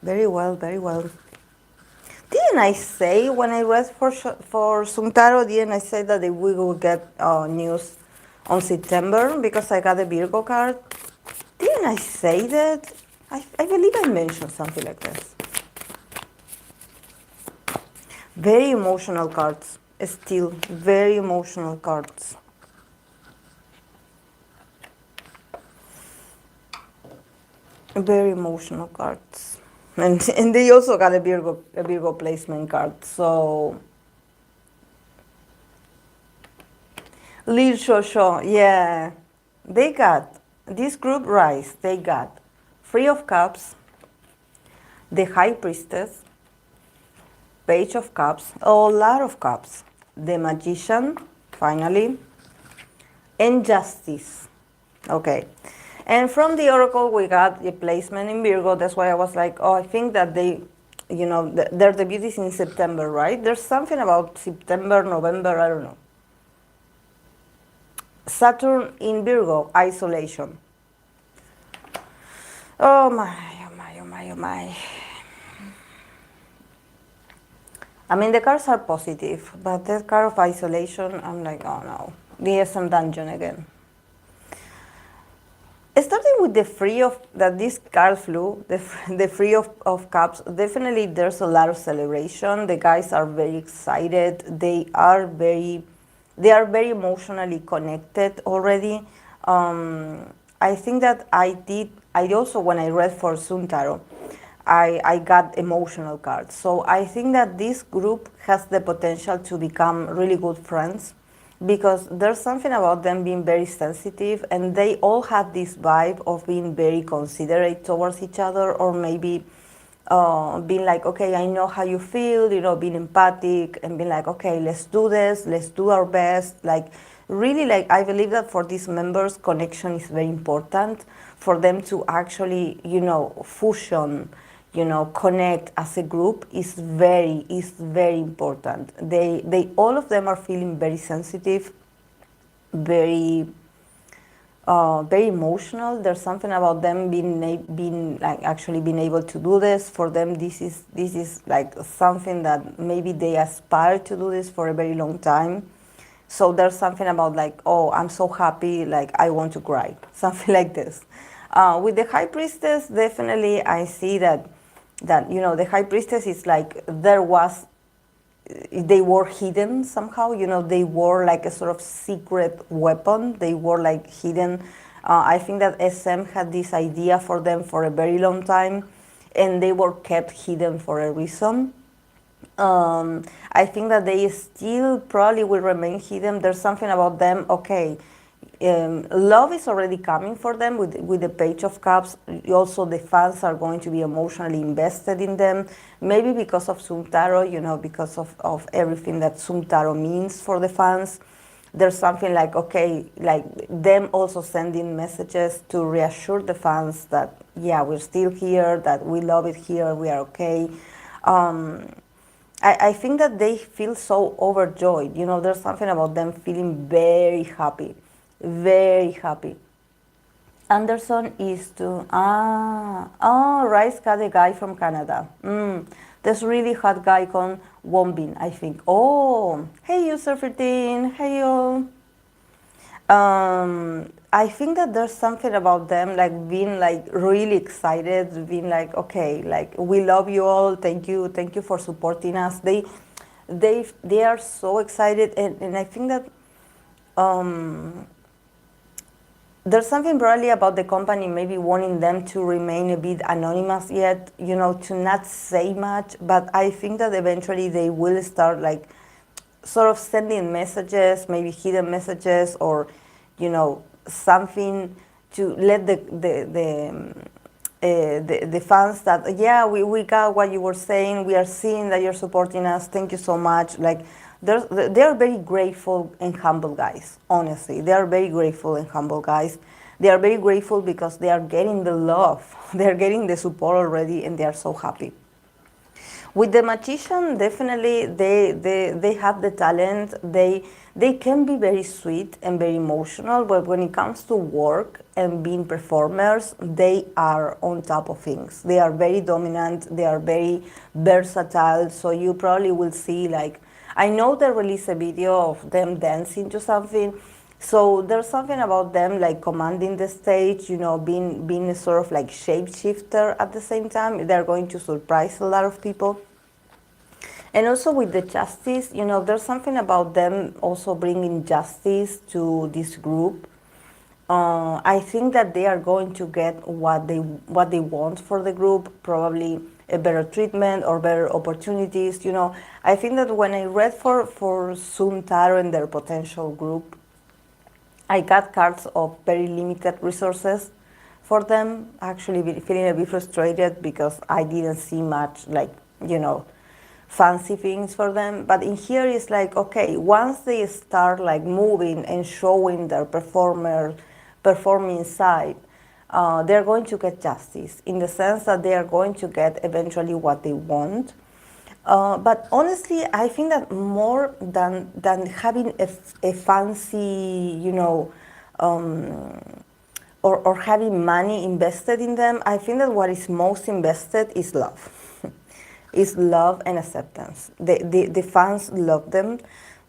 Very well, very well. Didn't I say when I read for Suntaro, didn't I say that we will get news on September because I got a Virgo card? Didn't I say that? I believe I mentioned something like this. Very emotional cards. Still, very emotional cards. Very emotional cards. And they also got a Virgo placement card. So Lil Shosho, yeah. They got this group RIIZE, they got 3 of Cups, the High Priestess, Page of Cups, a lot of cups, the Magician, finally, and Justice. Okay. And from the Oracle, we got the placement in Virgo. That's why I was like, oh, I think that they, their debut is in September, right? There's something about September, November, I don't know. Saturn in Virgo, isolation. Oh my, oh my, oh my, oh my. I mean, the cards are positive, but that card of isolation, I'm like, oh no. The SM dungeon again. Starting with the free of, that this card flew, the free of cups, definitely there's a lot of celebration. The guys are very excited. They are very emotionally connected already. I think that I also, when I read for Suntaro, I got emotional cards. So I think that this group has the potential to become really good friends, because there's something about them being very sensitive, and they all have this vibe of being very considerate towards each other, or maybe being like, okay, I know how you feel, being empathic and being like, okay, let's do this, let's do our best. Like, really, like, I believe that for these members, connection is very important for them to actually, fusion, connect as a group is very important. They all of them are feeling very sensitive, very emotional. There's something about them being like actually being able to do this. For them, this is like something that maybe they aspire to do this for a very long time. So there's something about like, oh, I'm so happy, like I want to cry, something like this. With the High Priestess, definitely I see that the High Priestess is like, they were hidden somehow, they were like a sort of secret weapon. They were like hidden. I think that SM had this idea for them for a very long time, and they were kept hidden for a reason. I think that they still probably will remain hidden. There's something about them, okay, love is already coming for them with the Page of Cups. Also, the fans are going to be emotionally invested in them, maybe because of Suntaro, because of everything that Suntaro means for the fans. There's something like, okay, like them also sending messages to reassure the fans that, yeah, we're still here, that we love it here, we are okay. I think that they feel so overjoyed. There's something about them feeling very happy. Very happy. Anderson is to RIIZE got a guy from Canada. This really hot guy called Wombin, I think. Oh, hey user 13, hey y'all. I think that there's something about them like being like really excited, being like, okay, like we love you all, thank you for supporting us. They are so excited, and I think that there's something probably about the company maybe wanting them to remain a bit anonymous yet, to not say much, but I think that eventually they will start like sort of sending messages, maybe hidden messages, or something to let the fans that, yeah, we got what you were saying, we are seeing that you're supporting us, thank you so much. Like they're very grateful and humble guys, honestly. They are very grateful and humble guys. They are very grateful because they are getting the love, they're getting the support already, and they are so happy. With the magician, definitely they have the talent. They can be very sweet and very emotional, but when it comes to work and being performers, they are on top of things. They are very dominant. They are very versatile. So you probably will see, like, I know they released a video of them dancing to something. So there's something about them like commanding the stage, being a sort of like shapeshifter at the same time. They're going to surprise a lot of people. And also with the justice, there's something about them also bringing justice to this group. I think that they are going to get what they want for the group, probably a better treatment or better opportunities. I think that when I read for Suntaro and their potential group, I got cards of very limited resources for them. Actually, feeling a bit frustrated because I didn't see much, like, fancy things for them. But in here it's like, okay, once they start like moving and showing their performing side, they're going to get justice in the sense that they are going to get eventually what they want. But honestly, I think that more than having a fancy, or having money invested in them, I think that what is most invested is love. Is love and acceptance. The fans love them.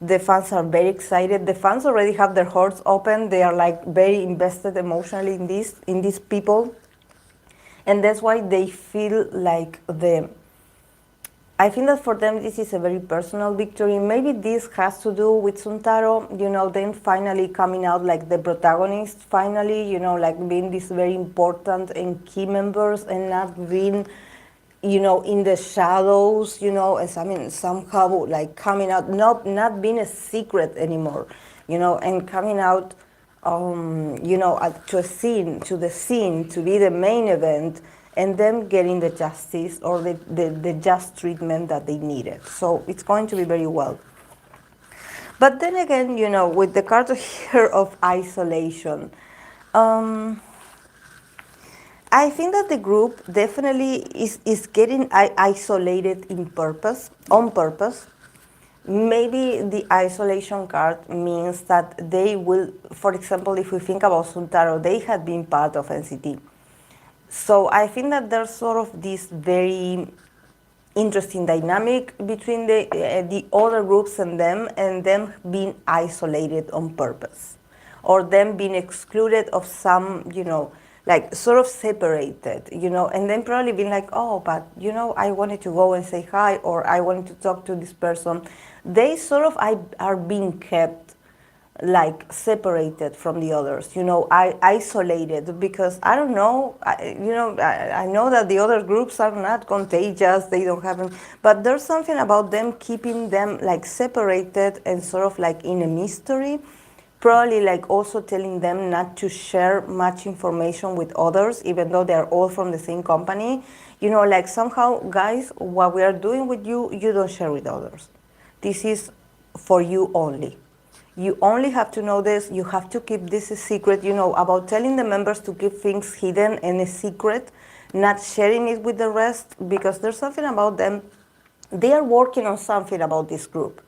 The fans are very excited. The fans already have their hearts open. They are like very invested emotionally in these people. And that's why they feel like I think that for them this is a very personal victory. Maybe this has to do with Suntaro, them finally coming out like the protagonists, finally, like being these very important and key members and not being in the shadows, and somehow like coming out, not being a secret anymore, and coming out, to the scene, to be the main event, and them getting the justice or the just treatment that they needed. So it's going to be very well. But then again, with the card here of isolation, I think that the group definitely is getting isolated on purpose. Maybe the isolation card means that they will, for example, if we think about Suntaro, they had been part of NCT. So I think that there's sort of this very interesting dynamic between the other groups and them being isolated on purpose, or them being excluded of some, like sort of separated, and then probably being like, oh, but I wanted to go and say hi, or I wanted to talk to this person. They sort of are being kept like separated from the others, isolated, because I don't know, I know that the other groups are not contagious, they don't have them, but there's something about them keeping them like separated and sort of like in a mystery. Probably like also telling them not to share much information with others, even though they're all from the same company. Like somehow, guys, what we are doing with you, you don't share with others. This is for you only. You only have to know this. You have to keep this a secret, about telling the members to keep things hidden and a secret, not sharing it with the rest, because there's something about them. They are working on something about this group.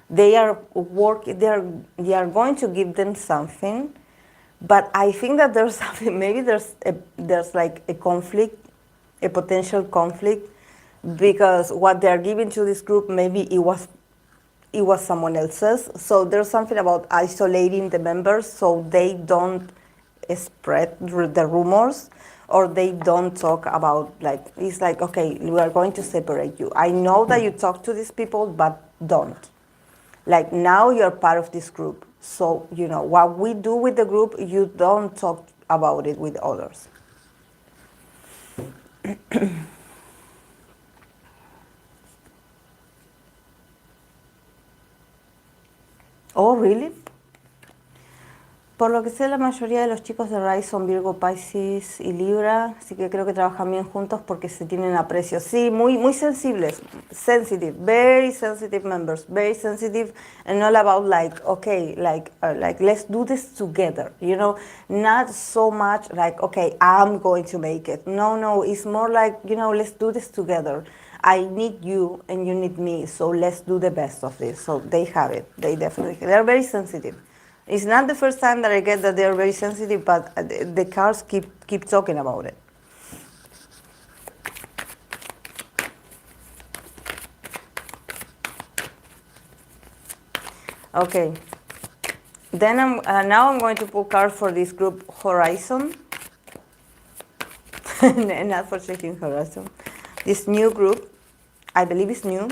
They are going to give them something, but I think that there's something, maybe there's like a conflict, a potential conflict, because what they are giving to this group, maybe it was someone else's. So there's something about isolating the members so they don't spread the rumors, or they don't talk about, like, it's like, okay, we are going to separate you. I know that you talk to these people, but don't. Like, now you're part of this group. So, you know, what we do with the group, you don't talk about it with others. Oh, really? Por lo que sé, la mayoría de los chicos de RIIZE son Virgo, Pisces y Libra, así que creo que trabajan bien juntos porque se tienen aprecio. Sí, muy sensibles, sensitive, very sensitive members, very sensitive, and all about like, okay, like let's do this together, you know, not so much like, okay, I'm going to make it. No, it's more like, you know, let's do this together. I need you and you need me, so let's do the best of this. So they have it, they definitely, they're very sensitive. It's not the first time that I get that they're very sensitive, but the cards keep talking about it. Okay. Then now I'm going to pull cards for this group Hori7on. Not for checking Hori7on. This new group, I believe it's new,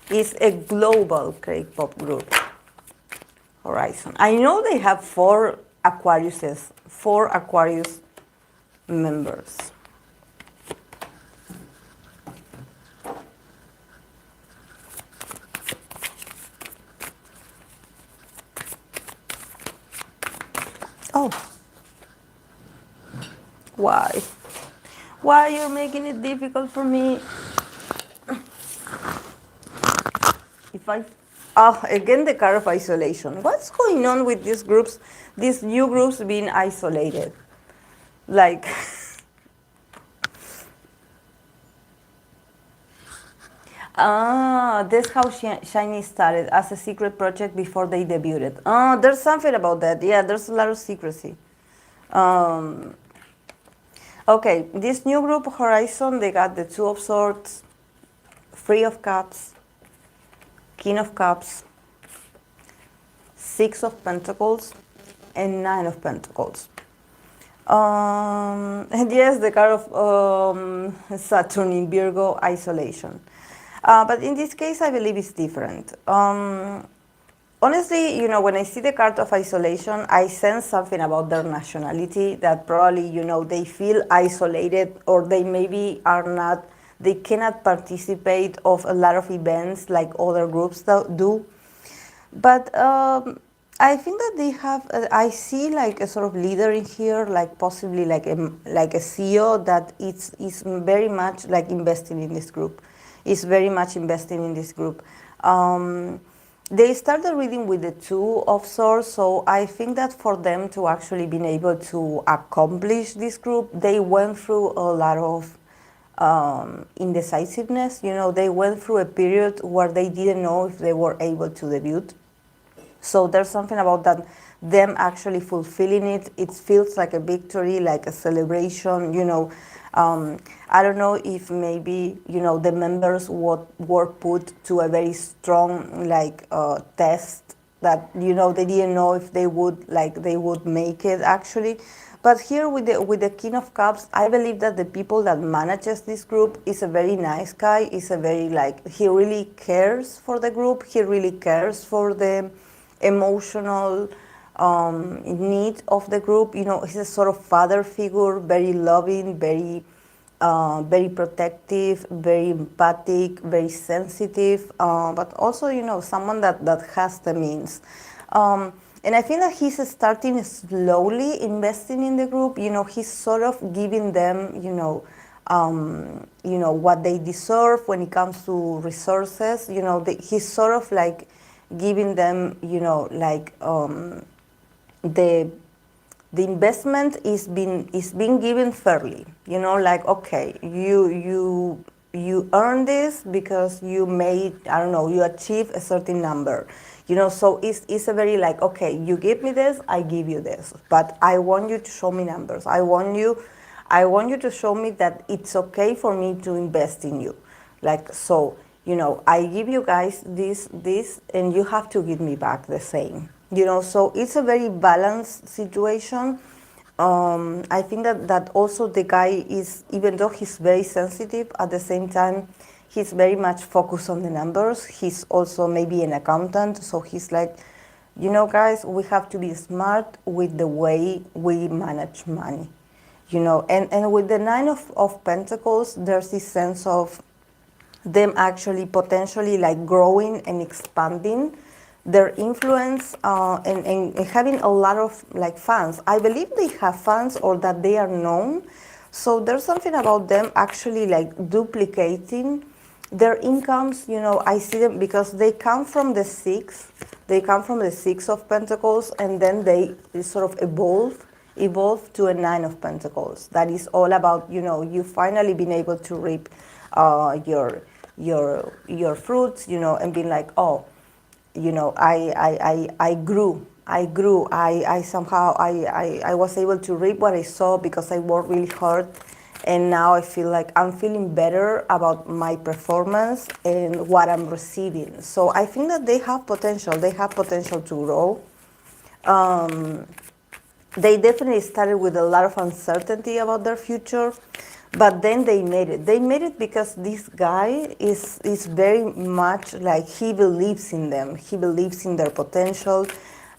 is a global K-pop group. Hori7on. I know they have 4 Aquariuses, 4 Aquarius members. Oh. Why? Why you're making it difficult for me? If I again the card of isolation. What's going on with these groups, these new groups being isolated? Like, that's how SHINee started, as a secret project before they debuted. There's something about that. Yeah, there's a lot of secrecy. Okay, this new group, Hori7on, they got the 2 of Swords, 3 of Cups, King of Cups, 6 of Pentacles, and 9 of Pentacles. And yes, the card of Saturn in Virgo, isolation. But in this case, I believe it's different. Honestly, you know, when I see the card of isolation, I sense something about their nationality, that probably, you know, they feel isolated, or they maybe are not, they cannot participate of a lot of events like other groups do. But I think that they have, I see like a sort of leader in here, like possibly like a CEO that is very much like investing in this group, is very much investing in this group. They started reading with the 2 of Swords, so I think that for them to actually be able to accomplish this group, they went through a lot of indecisiveness. You know, they went through a period where they didn't know if they were able to debut. So there's something about that, them actually fulfilling it. It feels like a victory, like a celebration, you know. I don't know if maybe, you know, the members were put to a very strong, like, test that, you know, they didn't know if they would make it actually. But here with the King of Cups, I believe that the people that manages this group is a very nice guy. Is a very, like, he really cares for the group. He really cares for the emotional need of the group. You know, he's a sort of father figure, very loving, very protective, very empathic, very sensitive, but also, you know, someone that has the means. And I feel that he's starting slowly investing in the group. You know, he's sort of giving them, you know, what they deserve when it comes to resources. You know, he's sort of like giving them, you know, like the investment is being given fairly. You know, like, okay, you earn this because you made, I don't know, you achieve a certain number. You know, so it's a very like, okay, you give me this, I give you this, but I want you to show me numbers. I want you to show me that it's okay for me to invest in you. Like, so, you know, I give you guys this, and you have to give me back the same. You know, so it's a very balanced situation. I think that also the guy is, even though he's very sensitive, at the same time, he's very much focused on the numbers. He's also maybe an accountant, so he's like You know, guys, we have to be smart with the way we manage money. You know, and with the Nine of Pentacles, there's this sense of them actually potentially like growing and expanding their influence and having a lot of like fans. I believe they have fans or that they are known. So there's something about them actually like duplicating their incomes. You know, I see them because they come from the Six of Pentacles, and then they sort of evolve to a Nine of Pentacles. That is all about, you know, you finally been able to reap your fruits, you know, and being like, oh, you know, I grew. I somehow I was able to reap what I saw because I worked really hard, and now I feel like I'm feeling better about my performance and what I'm receiving. So I think that they have potential. They have potential to grow. They definitely started with a lot of uncertainty about their future, but then they made it. They made it because this guy is very much like, he believes in them. He believes in their potential.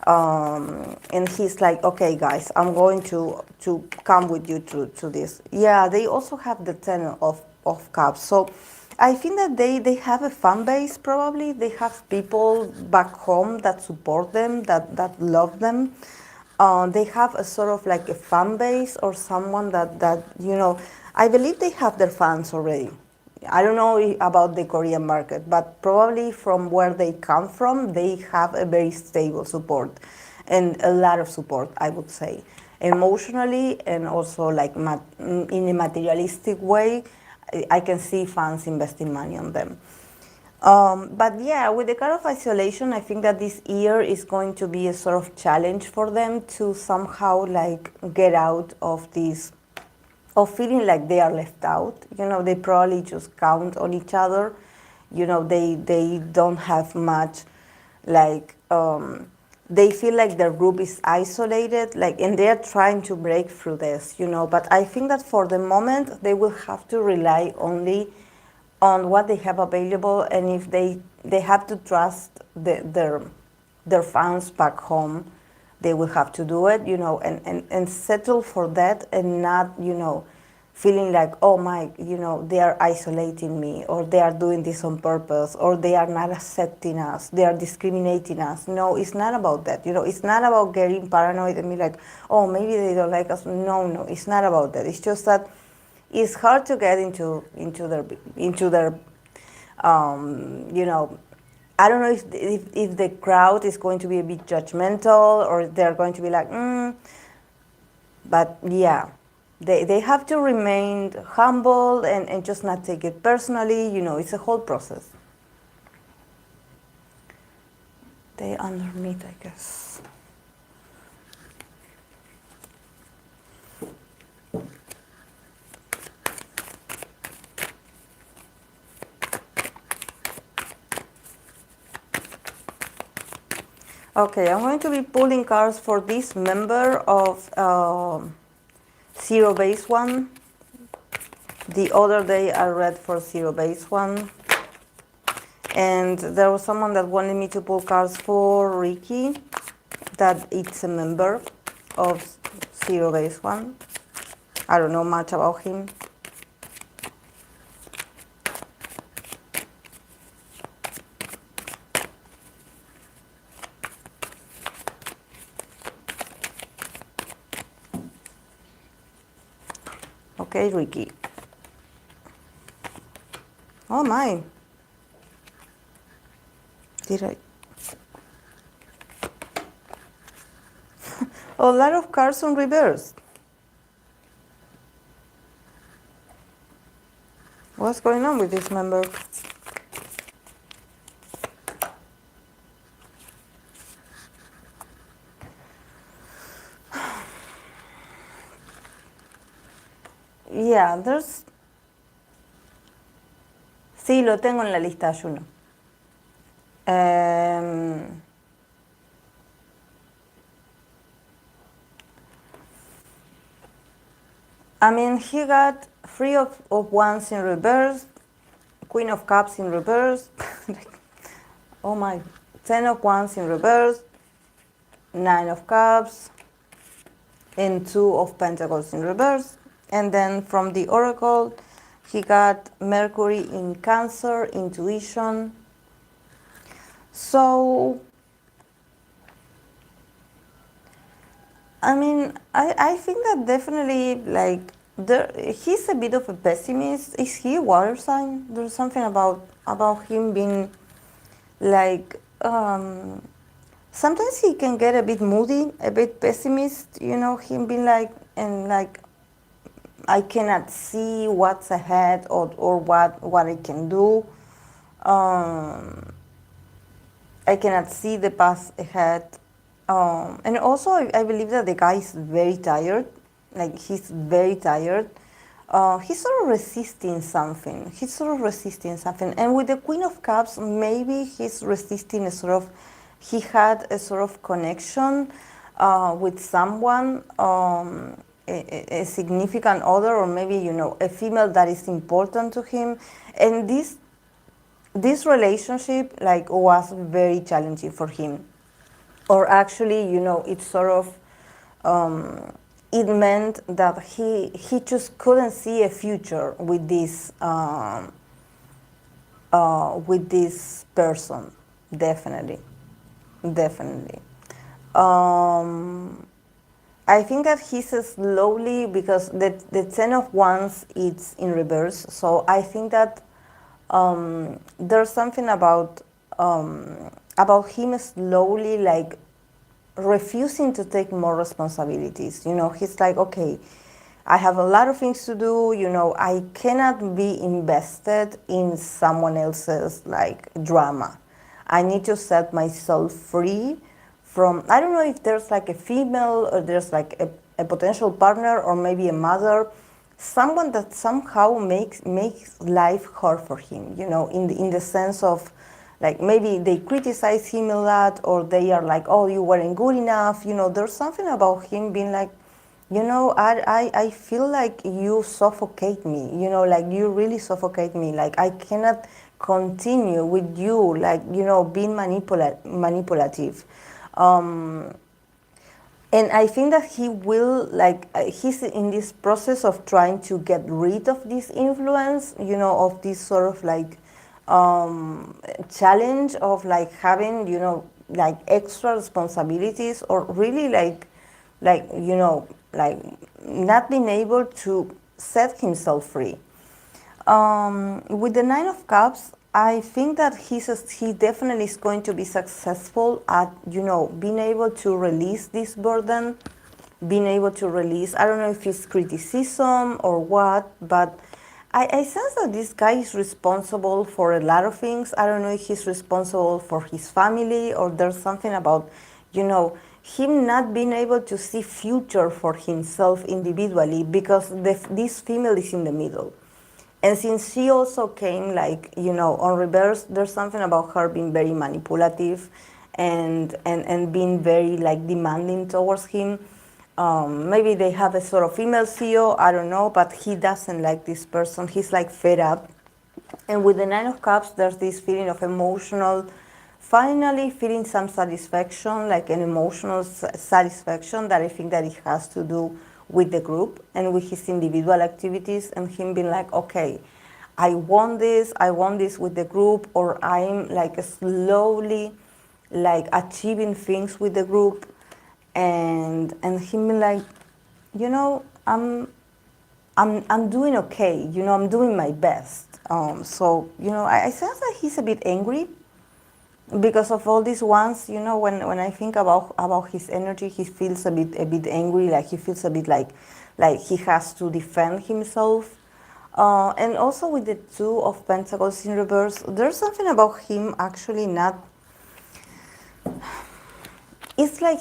And he's like, okay, guys, I'm going to come with you to this. Yeah, they also have the Ten of Cups. So I think that they have a fan base, probably. They have people back home that support them, that love them. They have a sort of like a fan base or someone that you know, I believe they have their fans already. I don't know about the Korean market, but probably from where they come from, they have a very stable support and a lot of support, I would say, emotionally and also like in a materialistic way. I can see fans investing money on them. But yeah, with the card of isolation, I think that this year is going to be a sort of challenge for them to somehow like get out of this, of feeling like they are left out. You know, they probably just count on each other. You know, they don't have much, like, they feel like their group is isolated, like, and they're trying to break through this, you know. But I think that for the moment, they will have to rely only on what they have available, and if they have to trust their fans back home, they will have to do it, you know, and settle for that, and not, you know, feeling like, oh my, you know, they are isolating me, or they are doing this on purpose, or they are not accepting us, they are discriminating us. No, it's not about that, you know. It's not about getting paranoid and be like, oh, maybe they don't like us. No, it's not about that. It's just that it's hard to get into their you know, I don't know if the crowd is going to be a bit judgmental, or they're going to be like, but yeah, they have to remain humble and just not take it personally. You know, it's a whole process. They underneath, I guess. Okay, I'm going to be pulling cards for this member of Zero Base One. The other day I read for Zero Base One. And there was someone that wanted me to pull cards for Ricky, that it's a member of Zero Base One. I don't know much about him. Okay, Ricky. Oh my. Did I? A lot of cards on reverse. What's going on with this member? Yeah, there's... Sí, lo tengo en la lista, Juno. I mean, he got Three of Wands in reverse, Queen of Cups in reverse, oh my, Ten of Wands in reverse, Nine of Cups, and Two of Pentacles in reverse. And then from the Oracle, he got Mercury in Cancer, intuition. So, I mean, I think that definitely, like, he's a bit of a pessimist. Is he a water sign? There's something about him being, like, sometimes he can get a bit moody, a bit pessimist, you know, him being like, and like, I cannot see what's ahead or what I can do. I cannot see the path ahead. And also, I believe that the guy is very tired. Like, he's very tired. He's sort of resisting something. And with the Queen of Cups, maybe he's resisting he had a sort of connection with someone, a significant other, or maybe, you know, a female that is important to him. And this relationship, like, was very challenging for him. Or actually, you know, it sort of, it meant that he just couldn't see a future with this person. Definitely. I think that he's slowly, because the Ten of Wands is in reverse, so I think that there's something about him slowly, like, refusing to take more responsibilities. You know, he's like, okay, I have a lot of things to do, you know, I cannot be invested in someone else's, like, drama. I need to set myself free from, I don't know if there's like a female, or there's like a potential partner, or maybe a mother, someone that somehow makes life hard for him, you know, in the sense of, like, maybe they criticize him a lot, or they are like, oh, you weren't good enough, you know. There's something about him being like, you know, I feel like you suffocate me, you know, like, you really suffocate me, like, I cannot continue with you, like, you know, being manipulative. And I think that he will, like, he's in this process of trying to get rid of this influence, you know, of this sort of, like, challenge of, like, having, you know, like, extra responsibilities, or really, like, you know, like, not being able to set himself free. With the Nine of Cups, I think that he definitely is going to be successful at, you know, being able to release this burden, being able to release, I don't know if it's criticism or what, but I sense that this guy is responsible for a lot of things. I don't know if he's responsible for his family, or there's something about, you know, him not being able to see future for himself individually, because this female is in the middle. And since she also came, like, you know, on reverse, there's something about her being very manipulative and being very, like, demanding towards him. Maybe they have a sort of female CEO, I don't know, but he doesn't like this person. He's, like, fed up. And with the Nine of Cups, there's this feeling of finally feeling some satisfaction, like an emotional satisfaction that I think that it has to do with the group and with his individual activities, and him being like, okay, I want this with the group, or I'm, like, slowly, like, achieving things with the group, and him being like, you know, I'm doing okay, you know, I'm doing my best. So, you know, I sense that he's a bit angry because of all these ones, you know. When I think about his energy, he feels a bit angry, like he feels a bit like he has to defend himself. And also with the Two of Pentacles in reverse, there's something about him actually not. It's like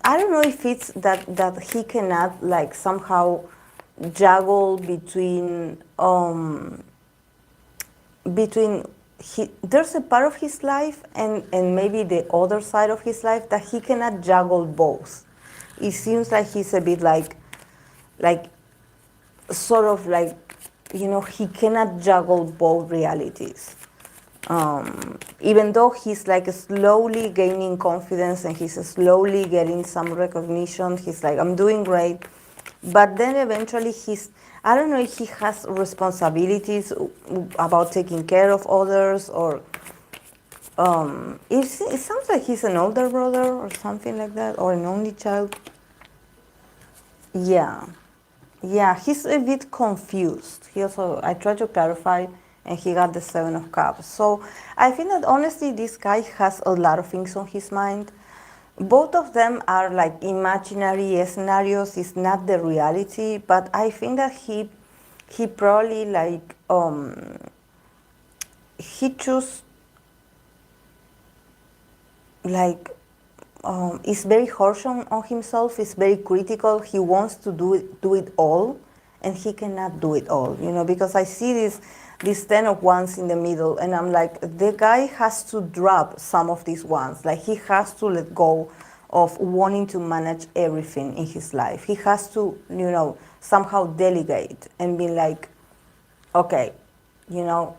I don't know if it's that he cannot, like, somehow juggle between there's a part of his life and maybe the other side of his life that he cannot juggle both. It seems like he's a bit like sort of like, you know, he cannot juggle both realities. Even though he's like slowly gaining confidence and he's slowly getting some recognition, he's like, I'm doing great. But then eventually I don't know if he has responsibilities about taking care of others, or it sounds like he's an older brother or something like that, or an only child. Yeah. Yeah, he's a bit confused. I tried to clarify, and he got the Seven of Cups. So I think that honestly, this guy has a lot of things on his mind. Both of them are like imaginary scenarios. It's not the reality, but I think that he probably like he chose like is very harsh on himself, is very critical. He wants to do it all, and he cannot do it all, because I see this 10 of wands in the middle, and I'm like, the guy has to drop some of these wands. Like, he has to let go of wanting to manage everything in his life. He has to, somehow delegate and be like, okay, you know,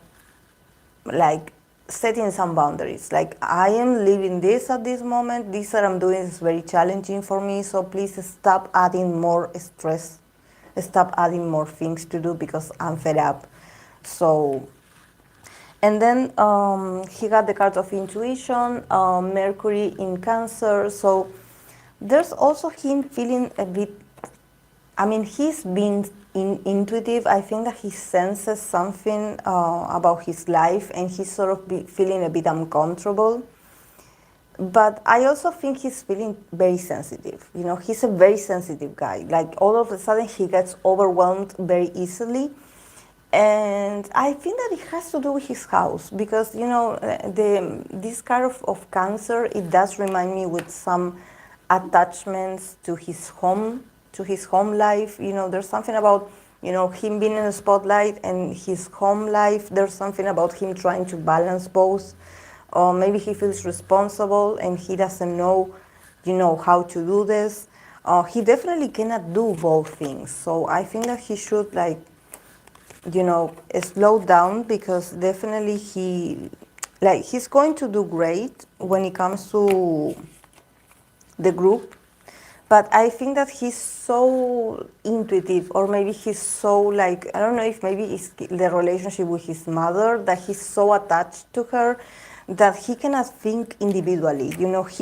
like setting some boundaries. Like, I am living this at this moment. This that I'm doing is very challenging for me. So please stop adding more stress. Stop adding more things to do because I'm fed up. So, and then he got the card of intuition, Mercury in Cancer. So there's also him feeling a bit, I mean, he's being intuitive. I think that he senses something about his life, and he's sort of feeling a bit uncomfortable. But I also think he's feeling very sensitive. He's a very sensitive guy. Like, all of a sudden, he gets overwhelmed very easily. And I think that it has to do with his house, because, this card of Cancer, it does remind me with some attachments to his home life. There's something about, him being in the spotlight and his home life. There's something about him trying to balance both. Or maybe he feels responsible and he doesn't know, how to do this. He definitely cannot do both things. So I think that he should, like, slow down, because definitely he's going to do great when it comes to the group. But I think that he's so intuitive, or maybe he's so, like, I don't know if maybe it's the relationship with his mother, that he's so attached to her that he cannot think individually,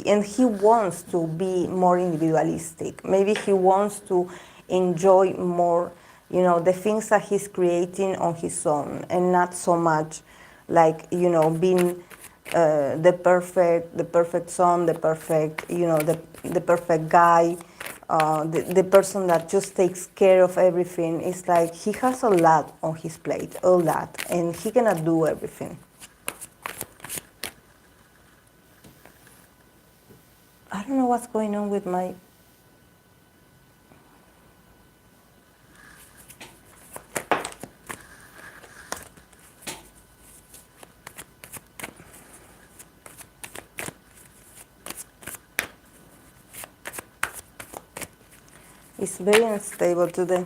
and he wants to be more individualistic. Maybe he wants to enjoy more, the things that he's creating on his own, and not so much like, being the perfect son, the perfect, the perfect guy, the person that just takes care of everything. It's like he has a lot on his plate, a lot, and he cannot do everything. I don't know what's going on with my... It's very unstable today.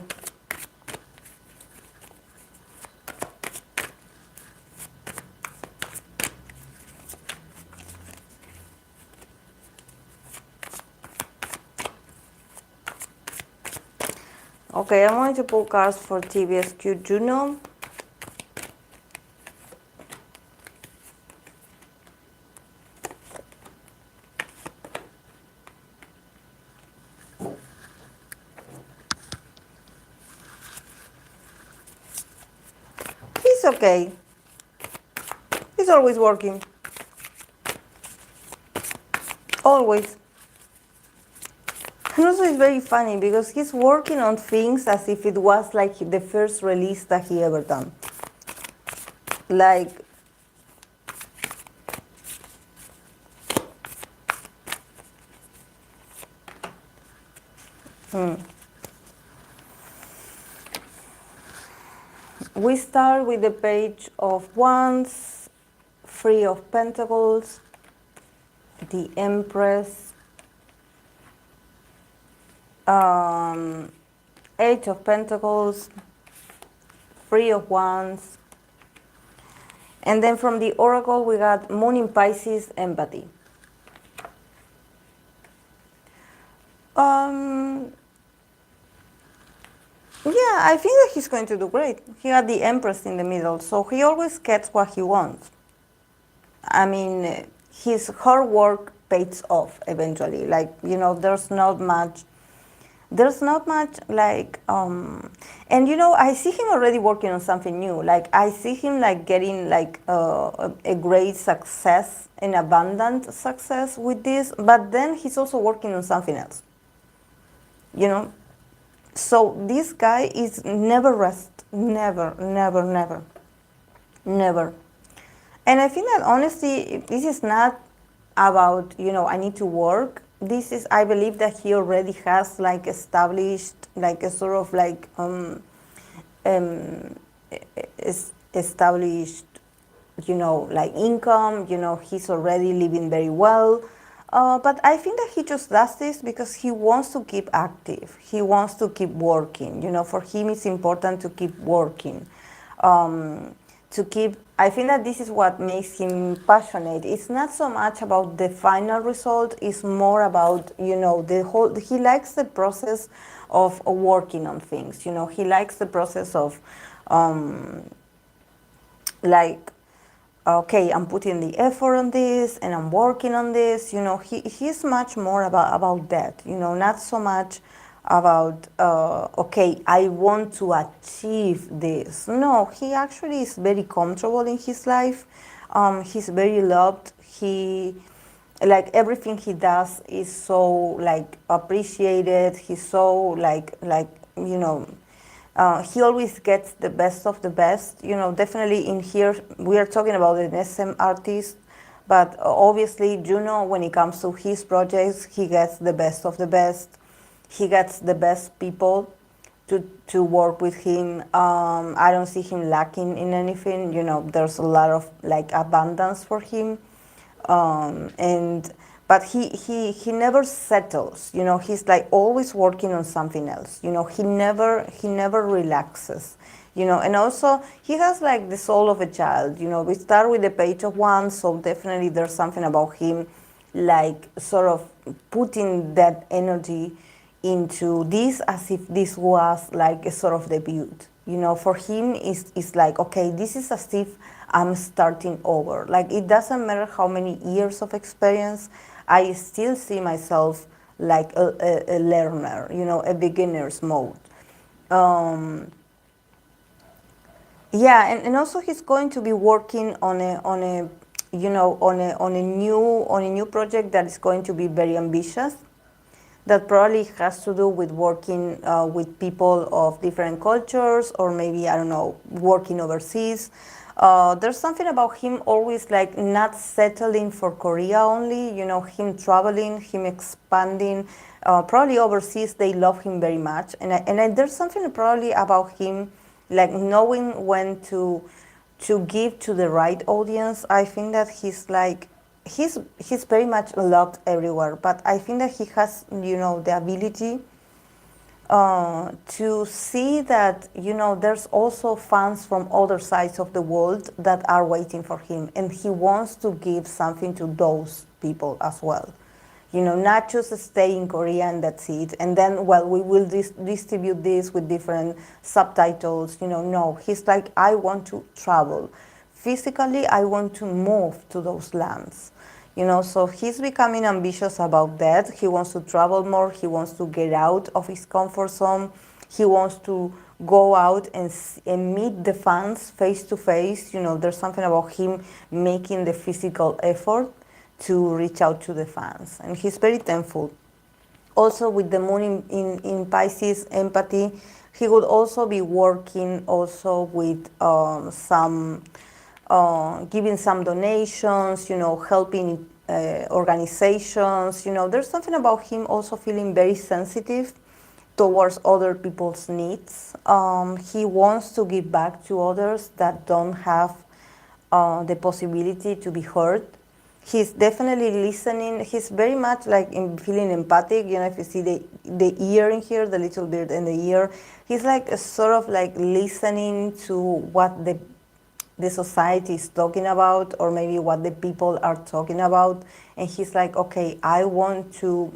Okay, I'm going to pull cards for TVXQ UKnow. He's okay. He's always working. Always. And also, it's very funny because he's working on things as if it was like the first release that he ever done. Like, we start with the Page of Wands, Three of Pentacles, the Empress, Eight of Pentacles, Three of Wands, And then from the oracle, we got Moon in Pisces, empathy. Yeah, I think that he's going to do great. He got the Empress in the middle, so he always gets what he wants. I mean, his hard work pays off eventually. Like, you know, there's not much like, and you know, I see him already working on something new. Like, I see him like getting like a great success, an abundant success with this, but then he's also working on something else, you know? So this guy is never rest, never, never, never, never. And I think that honestly, this is not about, you know, I need to work. This is, I believe that he already has like established like a sort of like established, you know, like income, you know, he's already living very well. But I think that he just does this because he wants to keep active. He wants to keep working. You know, for him it's important to keep working. I think that this is what makes him passionate. It's not so much about the final result, it's more about, you know, he likes the process of working on things. You know, he likes the process of, like, okay, I'm putting the effort on this and I'm working on this. You know, he's much more about that, you know, not so much about, okay, I want to achieve this. No, he actually is very comfortable in his life. He's very loved. Like everything he does is so like appreciated. He's so like, you know, he always gets the best of the best. You know, definitely in here, we are talking about an SM artist, but obviously, you know, when it comes to his projects, he gets the best of the best. He gets the best people to work with him. I don't see him lacking in anything. You know, there's a lot of like abundance for him. But he never settles. You know, he's like always working on something else. You know, he never relaxes. You know, and also he has like the soul of a child. You know, we start with the Page of Wands, so definitely there's something about him, like sort of putting that energy into this as if this was like a sort of debut. You know, for him it's like, okay, this is as if I'm starting over. Like, it doesn't matter how many years of experience, I still see myself like a learner, you know, a beginner's mode. Yeah, and also he's going to be working on a you know, on a new project that is going to be very ambitious. That probably has to do with working with people of different cultures, or maybe, I don't know, working overseas. There's something about him always like not settling for Korea only, you know, him traveling, him expanding. Probably overseas, they love him very much. And there's something probably about him, like knowing when to give to the right audience. I think that he's like, he's very much loved everywhere, but I think that he has, you know, the ability to see that, you know, there's also fans from other sides of the world that are waiting for him, and he wants to give something to those people as well. You know, not just stay in Korea and that's it, and then, well, we will distribute this with different subtitles. You know, no, he's like, I want to travel. Physically, I want to move to those lands. You know, so he's becoming ambitious about that. He wants to travel more. He wants to get out of his comfort zone. He wants to go out and meet the fans face to face. You know, there's something about him making the physical effort to reach out to the fans. And he's very thankful. Also, with the moon in Pisces, empathy, he would also be working also with some giving some donations, you know, helping organizations. You know, there's something about him also feeling very sensitive towards other people's needs. He wants to give back to others that don't have the possibility to be heard. He's definitely listening. He's very much like feeling empathic. You know, if you see the ear in here, the little bird in the ear, he's like sort of like listening to what the society is talking about, or maybe what the people are talking about, and he's like, okay, I want to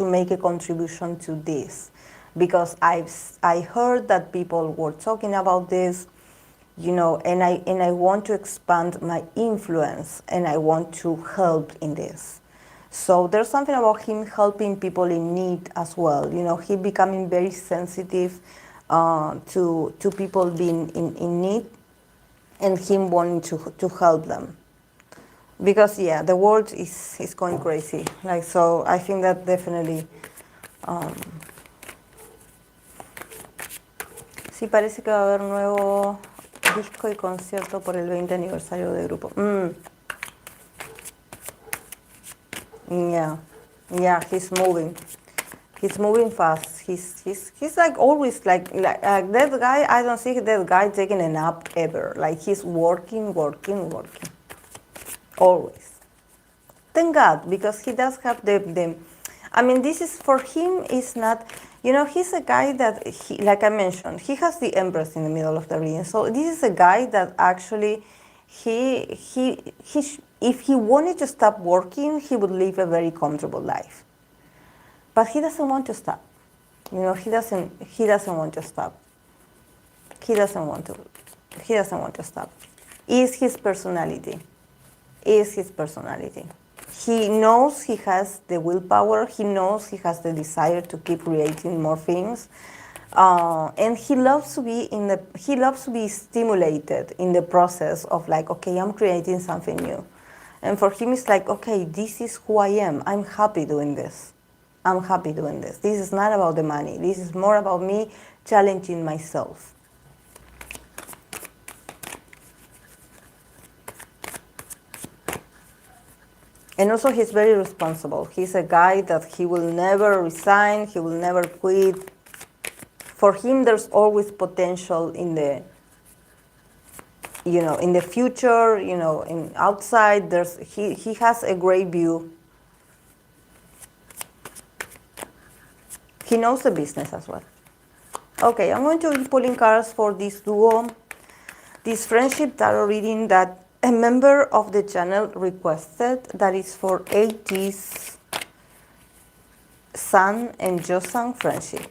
make a contribution to this, because I heard that people were talking about this, you know, and I want to expand my influence, and I want to help in this. So there's something about him helping people in need as well. You know, he becoming very sensitive to people being in need, and him wanting to help them. Because yeah, the world is going crazy. Like, so I think that definitely. Sí, parece que va a haber nuevo disco y concierto por el 20 aniversario del grupo. Yeah, he's moving. He's moving fast. He's like always like that guy. I don't see that guy taking a nap ever. Like he's working. Always. Thank God, because he does have the I mean, this is for him is not, you know, he's a guy that he, like I mentioned, he has the Empress in the middle of the reading. So this is a guy that actually if he wanted to stop working, he would live a very comfortable life. But he doesn't want to stop. You know, he doesn't want to stop. He doesn't want to stop. Is his personality. He knows he has the willpower. He knows he has the desire to keep creating more things, and he loves to be stimulated in the process of like, okay, I'm creating something new, and for him it's like, okay, this is who I am. I'm happy doing this. This is not about the money. This is more about me challenging myself. And also he's very responsible. He's a guy that he will never resign, he will never quit. For him, there's always potential in the, you know, in the future, you know, in outside, he has a great view. He knows the business as well. Okay, I'm going to be pulling cards for this duo, this friendship tarot reading that a member of the channel requested, that is for Ateez, Sun and Yeosang friendship.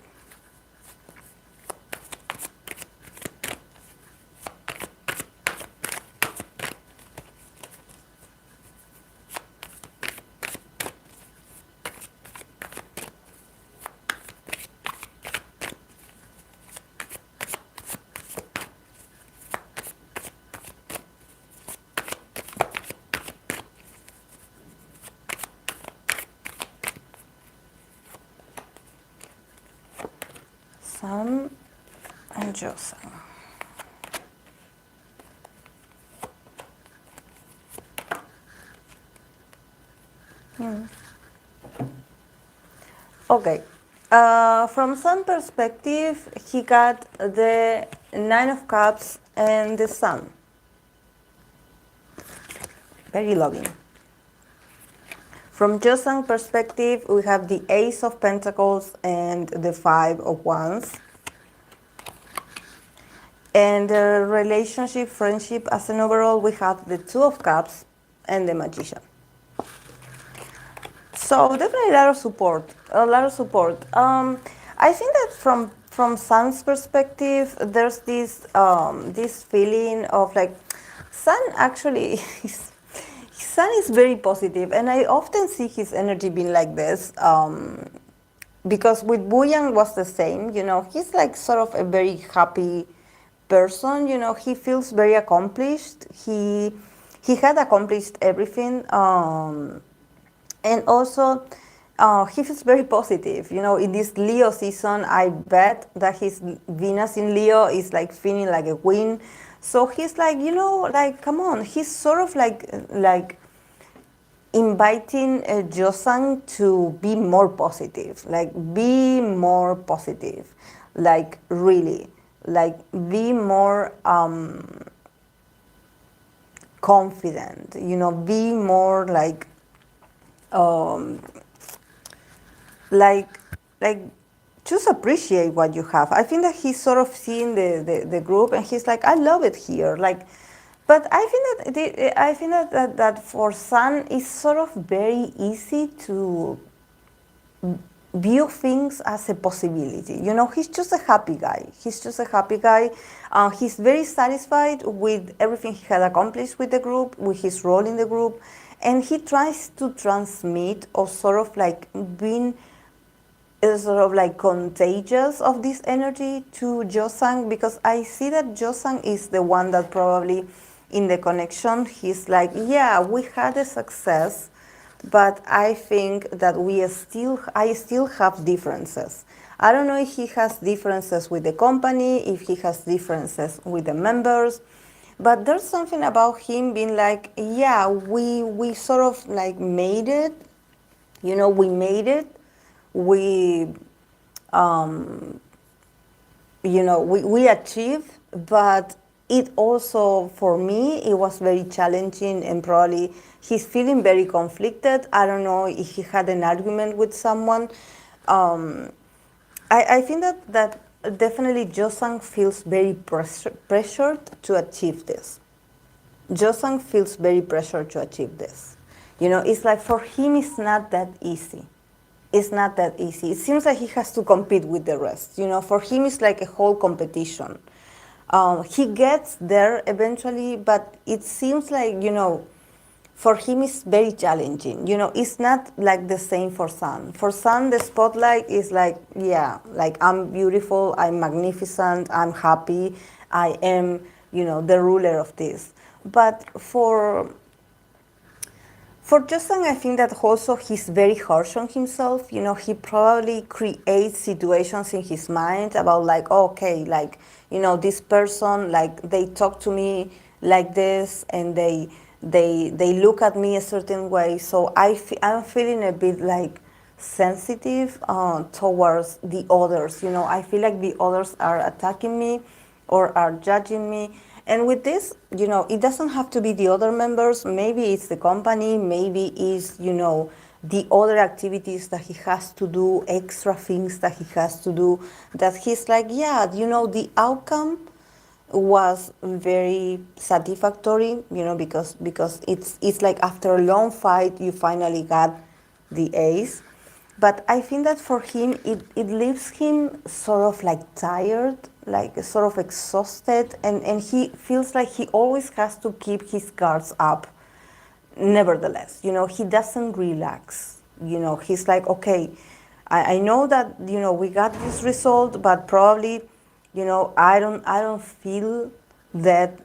Sun and Yeosang. Okay. From Sun perspective, he got the Nine of Cups and the Sun. Very loving. From Yeosang perspective, we have the Ace of Pentacles and the Five of Wands. And the relationship, friendship, as an overall, we have the Two of Cups and the Magician. So definitely a lot of support. I think that from Sun's perspective, there's this this feeling of like, Sun actually Sun is very positive, and I often see his energy being like this, because with Woo-Yang was the same. You know, he's like sort of a very happy person. You know, he feels very accomplished. He had accomplished everything, and also he feels very positive. You know, in this Leo season, I bet that his Venus in Leo is like feeling like a win. So he's like, you know, like, come on. He's sort of like inviting Yeosang to be more positive. Like, be more positive. Like, really. Like, be more confident. You know, be more like just appreciate what you have. I think that he's sort of seeing the group, and he's like, I love it here. Like, But I think that for Sun it's sort of very easy to view things as a possibility. You know, he's just a happy guy. He's just a happy guy. He's very satisfied with everything he had accomplished with the group, with his role in the group, and he tries to transmit or sort of like being sort of like contagious of this energy to Yeosang, because I see that Yeosang is the one that probably in the connection he's like, yeah, we had a success, but I think that I still have differences. I don't know if he has differences with the company, if he has differences with the members, but there's something about him being like, yeah, we sort of like made it, you know, we made it, we you know, we achieved, but it also, for me, it was very challenging, and probably he's feeling very conflicted. I don't know if he had an argument with someone. I think that definitely Yeosang feels very pressured to achieve this. Yeosang feels very pressured to achieve this. You know, it's like for him, it's not that easy. It's not that easy. It seems like he has to compete with the rest. You know, for him, it's like a whole competition. He gets there eventually, but it seems like, you know, for him it's very challenging. You know, it's not like the same for Sun. For Sun, the spotlight is like, yeah, like I'm beautiful, I'm magnificent, I'm happy, I am, you know, the ruler of this. But for Yeosang, I think that also he's very harsh on himself. You know, he probably creates situations in his mind about like, okay, like, you know, this person, like they talk to me like this, and they look at me a certain way. So I'm feeling a bit like sensitive towards the others. You know, I feel like the others are attacking me or are judging me. And with this, you know, it doesn't have to be the other members. Maybe it's the company, maybe it's, you know, the other activities that he has to do, extra things that he has to do, that he's like, yeah, you know, the outcome was very satisfactory, you know, because it's like after a long fight, you finally got the ace. But I think that for him, it leaves him sort of like tired, like sort of exhausted, and he feels like he always has to keep his guards up. Nevertheless, you know, he doesn't relax. You know, he's like, okay, I know that, you know, we got this result, but probably, you know, I don't feel that.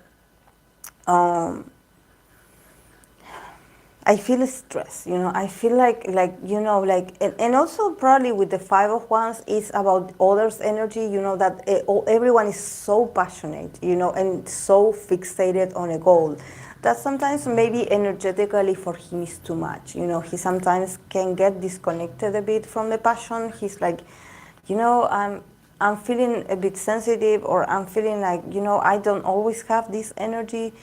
I feel stress, you know, I feel like you know, like, and also probably with the Five of Wands, it's about others' energy, you know, that everyone is so passionate, you know, and so fixated on a goal that sometimes maybe energetically for him is too much, you know, he sometimes can get disconnected a bit from the passion. He's like, you know, I'm feeling a bit sensitive, or I'm feeling like, you know, I don't always have this energy.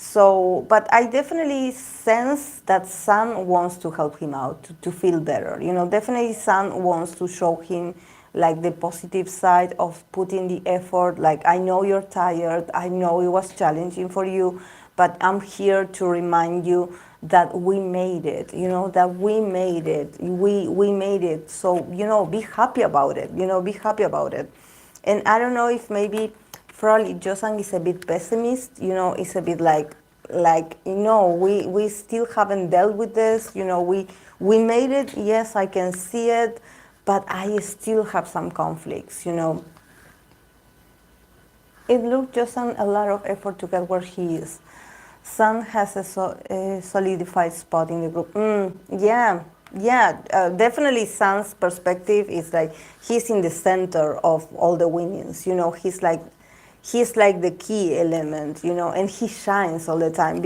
So, but I definitely sense that Sun wants to help him out to feel better. You know, definitely Sun wants to show him like the positive side of putting the effort. Like, I know you're tired, I know it was challenging for you, but I'm here to remind you that we made it, you know, that we made it. We made it. So, you know, be happy about it, you know, be happy about it. And I don't know if maybe probably Yeosang is a bit pessimist, you know, it's a bit like, you know, we still haven't dealt with this, you know, we made it, yes, I can see it, but I still have some conflicts, you know. It looked Yeosang a lot of effort to get where he is. Sun has a solidified spot in the group. Yeah, definitely Sun's perspective is like he's in the center of all the winnings, you know, he's like the key element, you know, and he shines all the time.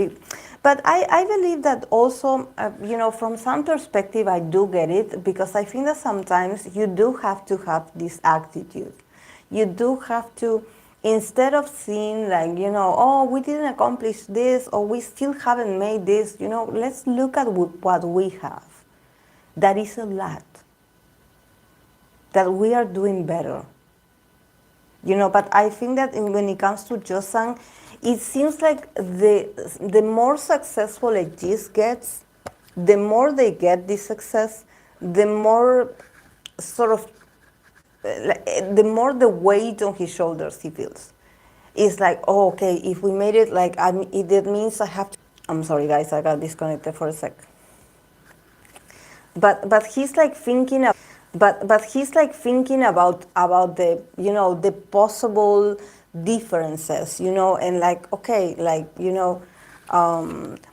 But I believe that also, you know, from some perspective, I do get it, because I think that sometimes you do have to have this attitude. You do have to, instead of seeing like, you know, oh, we didn't accomplish this, or we still haven't made this, you know, let's look at what we have. That is a lot. That we are doing better. You know, but I think that when it comes to Yeosang, it seems like the more successful Ateez gets, the more they get this success, the more sort of, the more the weight on his shoulders he feels. It's like, oh, okay, if we made it, like, that means I have to. I'm sorry, guys, I got disconnected for a sec. But he's like thinking of, but he's like thinking about the, you know, the possible differences, you know, and like, okay, like, you know,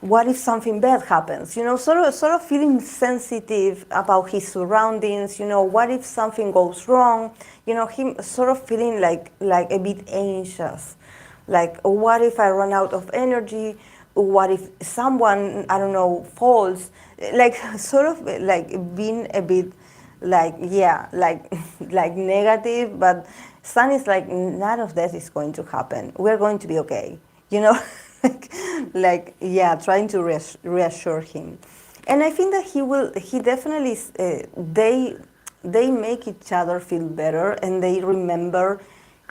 what if something bad happens, you know, sort of feeling sensitive about his surroundings, you know, what if something goes wrong, you know, him sort of feeling like a bit anxious, like, what if I run out of energy, what if someone, I don't know, falls, like sort of like being a bit like, yeah, like like negative. But Sun is like, none of that is going to happen, we're going to be okay, you know. like, yeah, trying to reassure him. And I think that he definitely, they make each other feel better, and they remember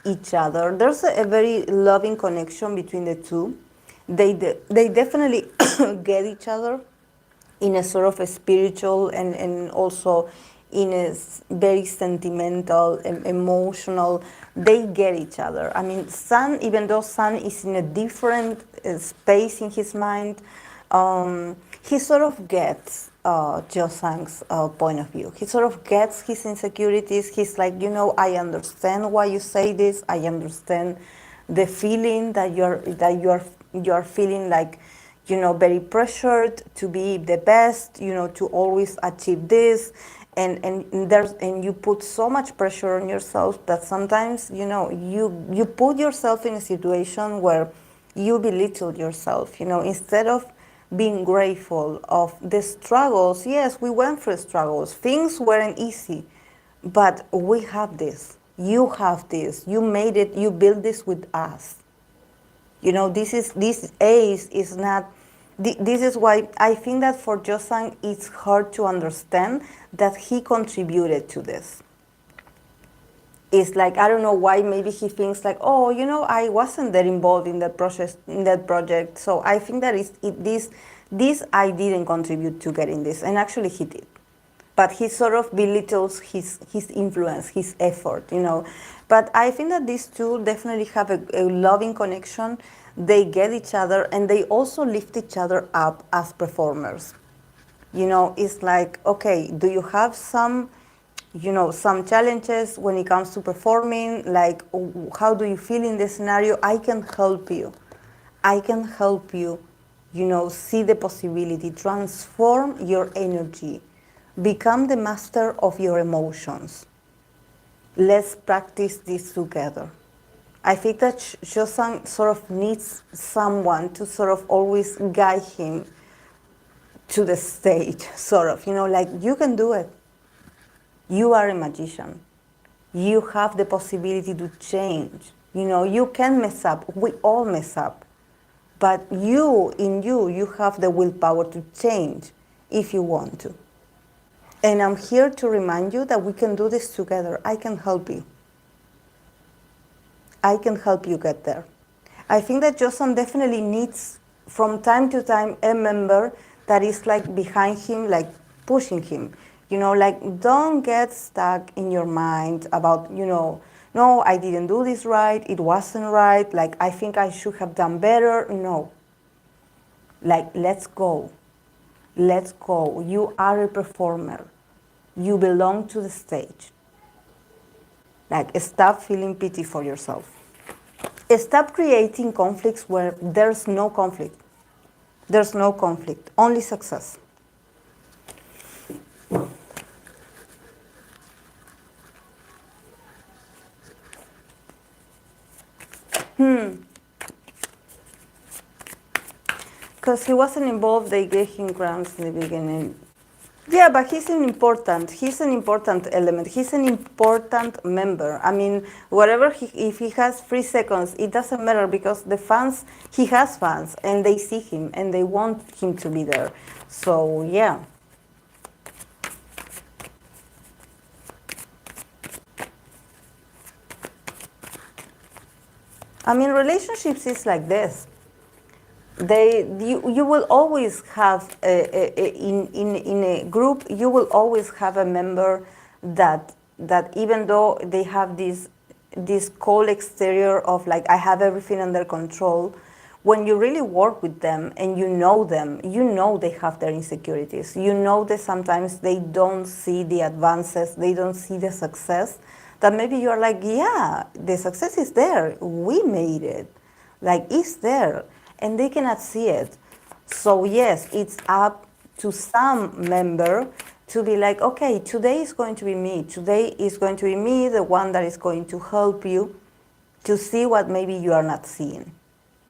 each other. There's a very loving connection between the two. They definitely get each other in a sort of a spiritual, and also in a very sentimental, emotional. They get each other. I mean, Sun, even though Sun is in a different space in his mind, he sort of gets Yeosang's point of view. He sort of gets his insecurities. He's like, you know, I understand why you say this. I understand the feeling that you're feeling, like, you know, very pressured to be the best, you know, to always achieve this, and you put so much pressure on yourself that sometimes, you know, you put yourself in a situation where you belittle yourself, you know, instead of being grateful of the struggles. Yes, we went through struggles. Things weren't easy, but we have this. You have this. You made it. You built this with us. You know, this Ace is not. This is why I think that for Yeosang it's hard to understand that he contributed to this. It's like, I don't know why, maybe he thinks like, oh, you know, I wasn't that involved in that process, in that project, so I think that this I didn't contribute to getting this, and actually he did. But he sort of belittles his influence, his effort, you know. But I think that these two definitely have a loving connection. They get each other, and they also lift each other up as performers. You know, it's like, okay, do you have some, you know, some challenges when it comes to performing? Like, how do you feel in this scenario? I can help you. I can help you, you know, see the possibility, transform your energy, become the master of your emotions. Let's practice this together. I think that Yeosang sort of needs someone to sort of always guide him to the stage, sort of, you know, like, you can do it. You are a magician. You have the possibility to change. You know, you can mess up. We all mess up. But you have the willpower to change if you want to. And I'm here to remind you that we can do this together. I can help you. I can help you get there. I think that Yeosang definitely needs, from time to time, a member that is like behind him, like pushing him. You know, like, don't get stuck in your mind about, you know, no, I didn't do this right, it wasn't right, like, I think I should have done better. No. Like, let's go. Let's go. You are a performer. You belong to the stage. Like, stop feeling pity for yourself. Stop creating conflicts where there's no conflict. There's no conflict, only success. Because he wasn't involved, they gave him grants in the beginning. Yeah, but he's an important element. He's an important member. I mean, if he has 3 seconds, it doesn't matter, because the fans, he has fans, and they see him, and they want him to be there. So, yeah. I mean, relationships is like this. You will always have in a group, you will always have a member that even though they have this cold exterior of like I have everything under control, when you really work with them and you know them, you know they have their insecurities. You know that sometimes they don't see the advances, they don't see the success. That maybe you're like, yeah, the success is there. We made it. Like it's there. And they cannot see it. So yes, it's up to some member to be like, okay, today is going to be me. Today is going to be me, the one that is going to help you to see what maybe you are not seeing.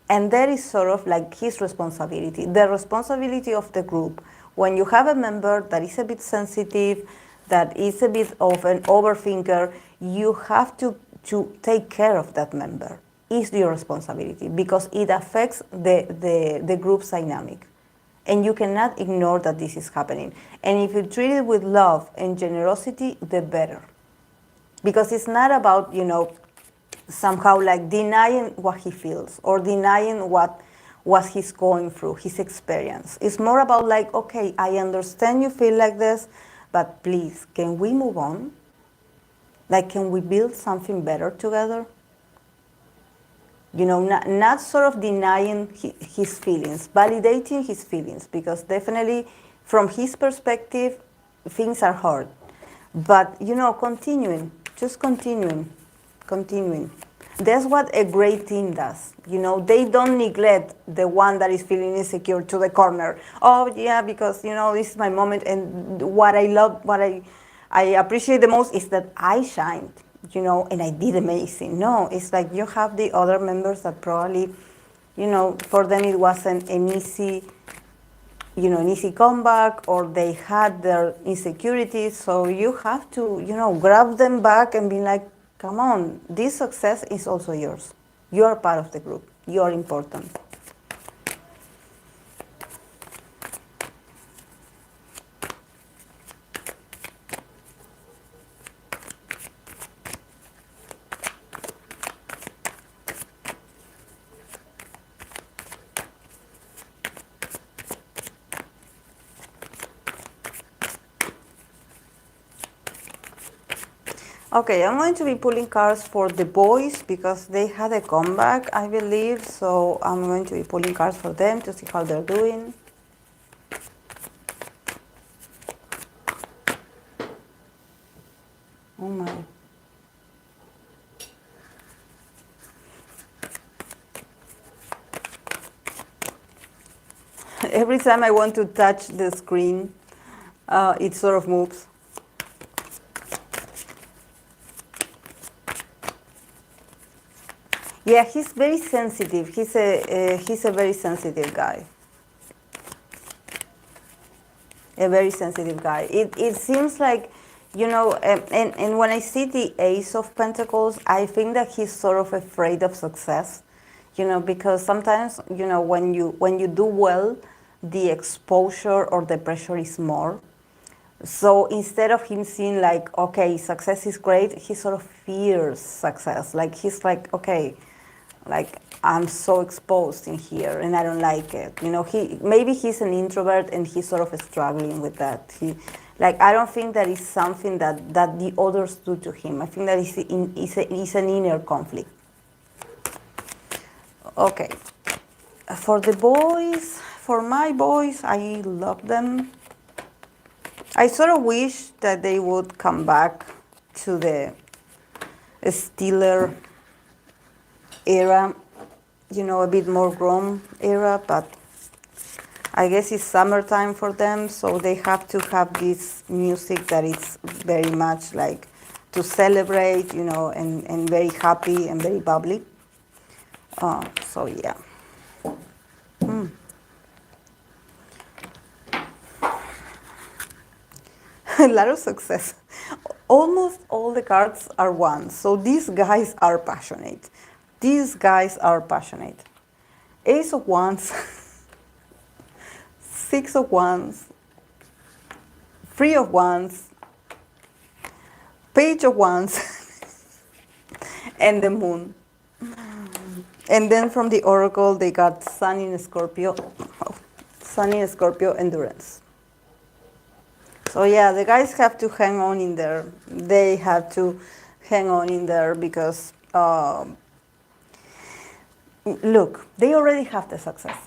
And that is sort of like his responsibility, the responsibility of the group. When you have a member that is a bit sensitive, that is a bit of an overthinker, you have to take care of that member. It's your responsibility because it affects the group's dynamic. And you cannot ignore that this is happening. And if you treat it with love and generosity, the better. Because it's not about, somehow like denying what he feels or denying what he's going through, his experience. It's more about like, okay, I understand you feel like this, but please, can we move on? Like, can we build something better together? Not sort of denying his feelings, validating his feelings, because definitely from his perspective, things are hard. But, continuing, just continuing. That's what a great team does. They don't neglect the one that is feeling insecure to the corner. Oh, yeah, because, this is my moment. And what I love, what I appreciate the most is that I shined, and I did amazing. No, it's like you have the other members that probably, for them it wasn't an easy comeback, or they had their insecurities. So you have to, grab them back and be like, come on, this success is also yours. You are part of the group. You are important. Okay, I'm going to be pulling cards for the boys because they had a comeback, I believe. So I'm going to be pulling cards for them to see how they're doing. Oh my. Every time I want to touch the screen, it sort of moves. Yeah, he's very sensitive. He's a very sensitive guy. A very sensitive guy. It seems like, and when I see the Ace of Pentacles, I think that he's sort of afraid of success, because sometimes, when you do well, the exposure or the pressure is more. So instead of him seeing like, okay, success is great, he sort of fears success. Like he's like, okay, like I'm so exposed in here and I don't like it. Maybe he's an introvert and he's sort of struggling with that. I don't think that is something that the others do to him. I think that is an inner conflict. Okay, for the boys, for my boys, I love them. I sort of wish that they would come back to the Steeler era, a bit more grown era, but I guess it's summertime for them, so they have to have this music that is very much like to celebrate, and very happy and very bubbly. So yeah. A lot of success. Almost all the cards are ones, so these guys are passionate. These guys are passionate. Ace of Wands, Six of Wands, Three of Wands, Page of Wands, and the Moon. And then from the Oracle, they got Sun in Scorpio. Sun in Scorpio, endurance. So yeah, the guys have to hang on in there. They have to hang on in there because, look, they already have the success.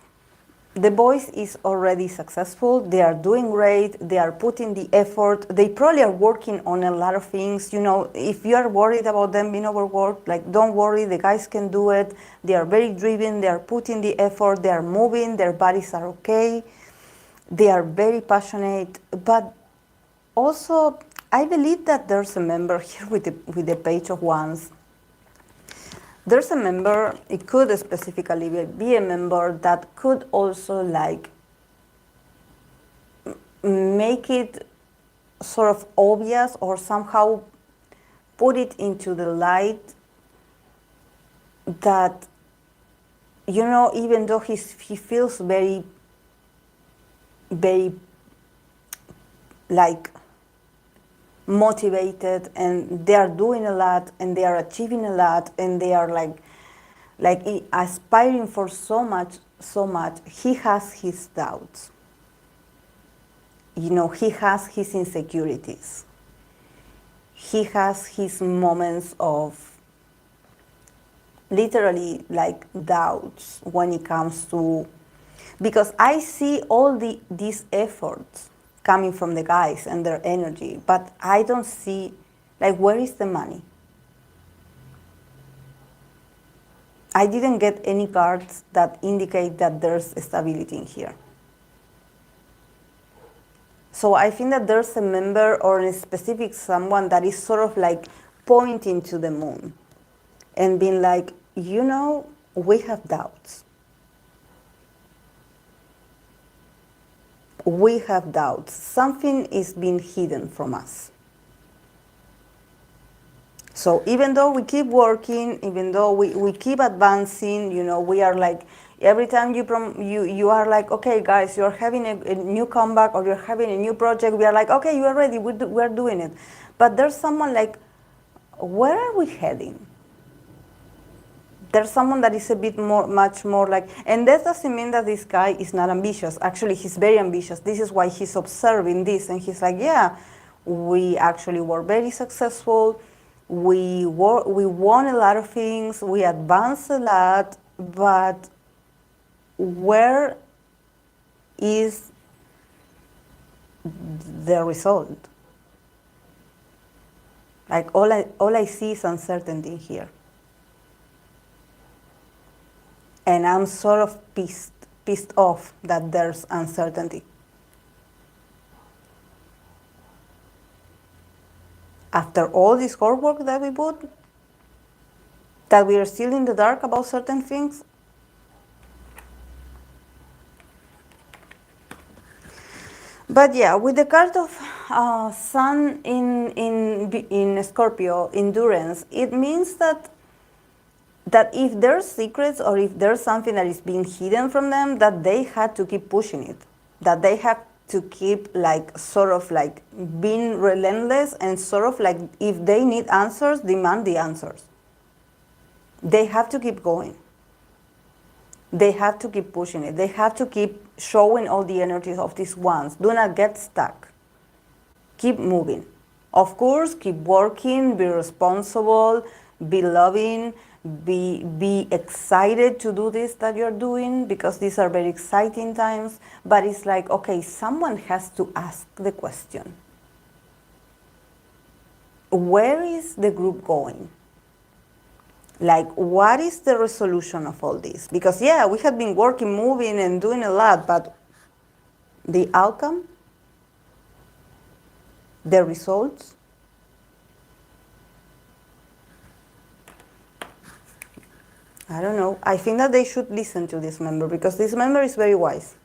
The Boyz is already successful. They are doing great. They are putting the effort. They probably are working on a lot of things. You know, if you are worried about them being overworked, like, don't worry, the guys can do it. They are very driven. They are putting the effort. They are moving. Their bodies are okay. They are very passionate. But also, I believe that there's a member here with the Page of Wands. There's a member, it could specifically be a member that could also like make it sort of obvious or somehow put it into the light that, you know, even though he feels very, very like motivated and they are doing a lot and they are achieving a lot and they are like aspiring for so much, he has his doubts. You know, he has his insecurities. He has his moments of literally like doubts when it comes to, because I see all these efforts coming from the guys and their energy, but I don't see, like, where is the money? I didn't get any cards that indicate that there's stability in here. So I think that there's a member or a specific someone that is sort of like pointing to the moon and being like, you know, we have doubts. We have doubts. Something is being hidden from us. So even though we keep working, even though we keep advancing, you know, we are like, every time you are like, okay, guys, you're having a new comeback or you're having a new project, we are like, okay, you are ready, we're doing it. But there's someone like, where are we heading? There's someone that is a bit more, much more like, and that doesn't mean that this guy is not ambitious. Actually, he's very ambitious. This is why he's observing this, and he's like, yeah, we actually were very successful. We won a lot of things. We advanced a lot, but where is the result? Like all I see is uncertainty here. And I'm sort of pissed off that there's uncertainty. After all this hard work that we put, that we are still in the dark about certain things. But yeah, with the card of Sun in Scorpio, endurance, it means that if there's secrets or if there's something that is being hidden from them, that they had to keep pushing it, that they have to keep like sort of like being relentless and sort of like if they need answers, demand the answers. They have to keep going. They have to keep pushing it. They have to keep showing all the energies of these ones. Do not get stuck. Keep moving. Of course, keep working, be responsible, be loving, be excited to do this that you're doing, because these are very exciting times. But it's like, okay, someone has to ask the question. Where is the group going? Like, what is the resolution of all this? Because, yeah, we have been working, moving, and doing a lot, but the outcome, the results, I don't know. I think that they should listen to this member, because this member is very wise.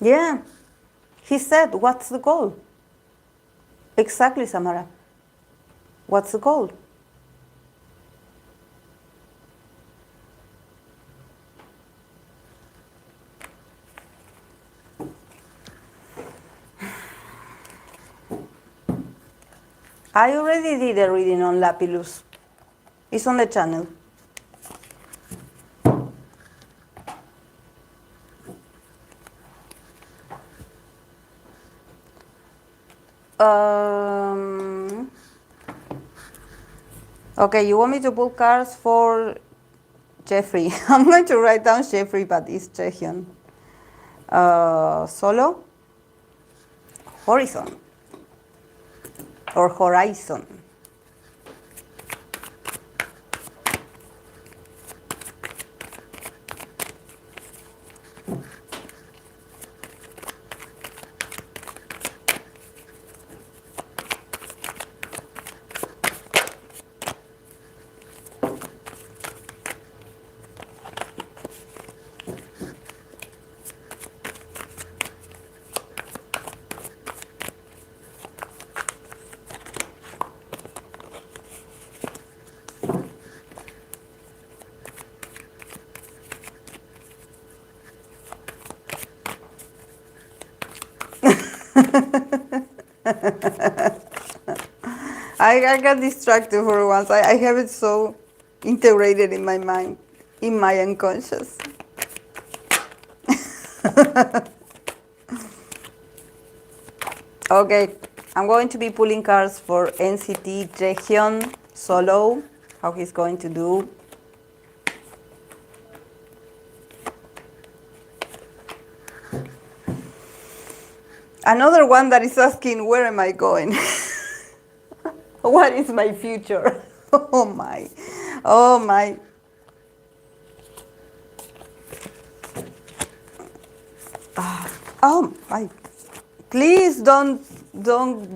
Yeah. He said, what's the goal? Exactly, Samara. What's the goal? I already did a reading on Lapillus. It's on the channel. Okay, you want me to pull cards for Jeffrey? I'm going to write down Jeffrey, but it's Jaehyun. Solo? Hori7on. Or Hori7on. I got distracted for once. I have it so integrated in my mind, in my unconscious. Okay, I'm going to be pulling cards for NCT Jaehyun solo, how he's going to do. Another one that is asking, where am I going? What is my future? Oh my, oh my. Oh my, please don't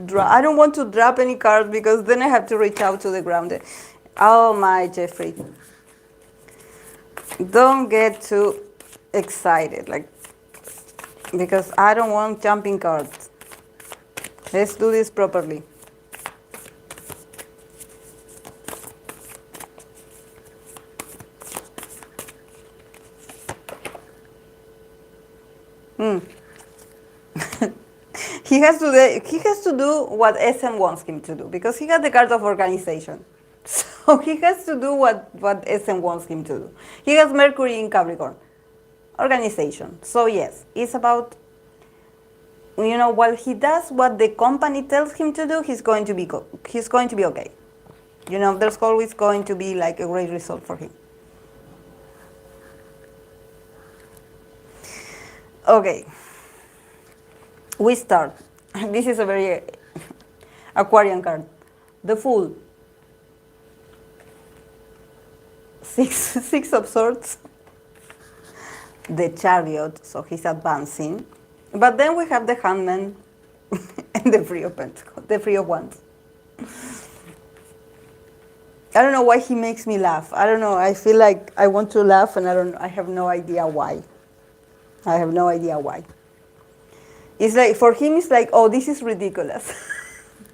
drop. I don't want to drop any cards because then I have to reach out to the ground. Oh my, Jeffrey. Don't get too excited, like, because I don't want jumping cards. Let's do this properly. He has to do what SM wants him to do because he got the card of organization. So he has to do what SM wants him to do. He has Mercury in Capricorn. Organization. So yes, it's about, you know, while he does what the company tells him to do, he's going to be okay. You know, there's always going to be like a great result for him. Okay. We start. This is a very Aquarian card. The Fool. Six of Swords. The Chariot, so he's advancing. But then we have the Hangman and the Three of Pentacles, the Three of Wands. I don't know why he makes me laugh. I don't know. I feel like I want to laugh and I have no idea why. I have no idea why. It's like, for him, it's like, oh, this is ridiculous.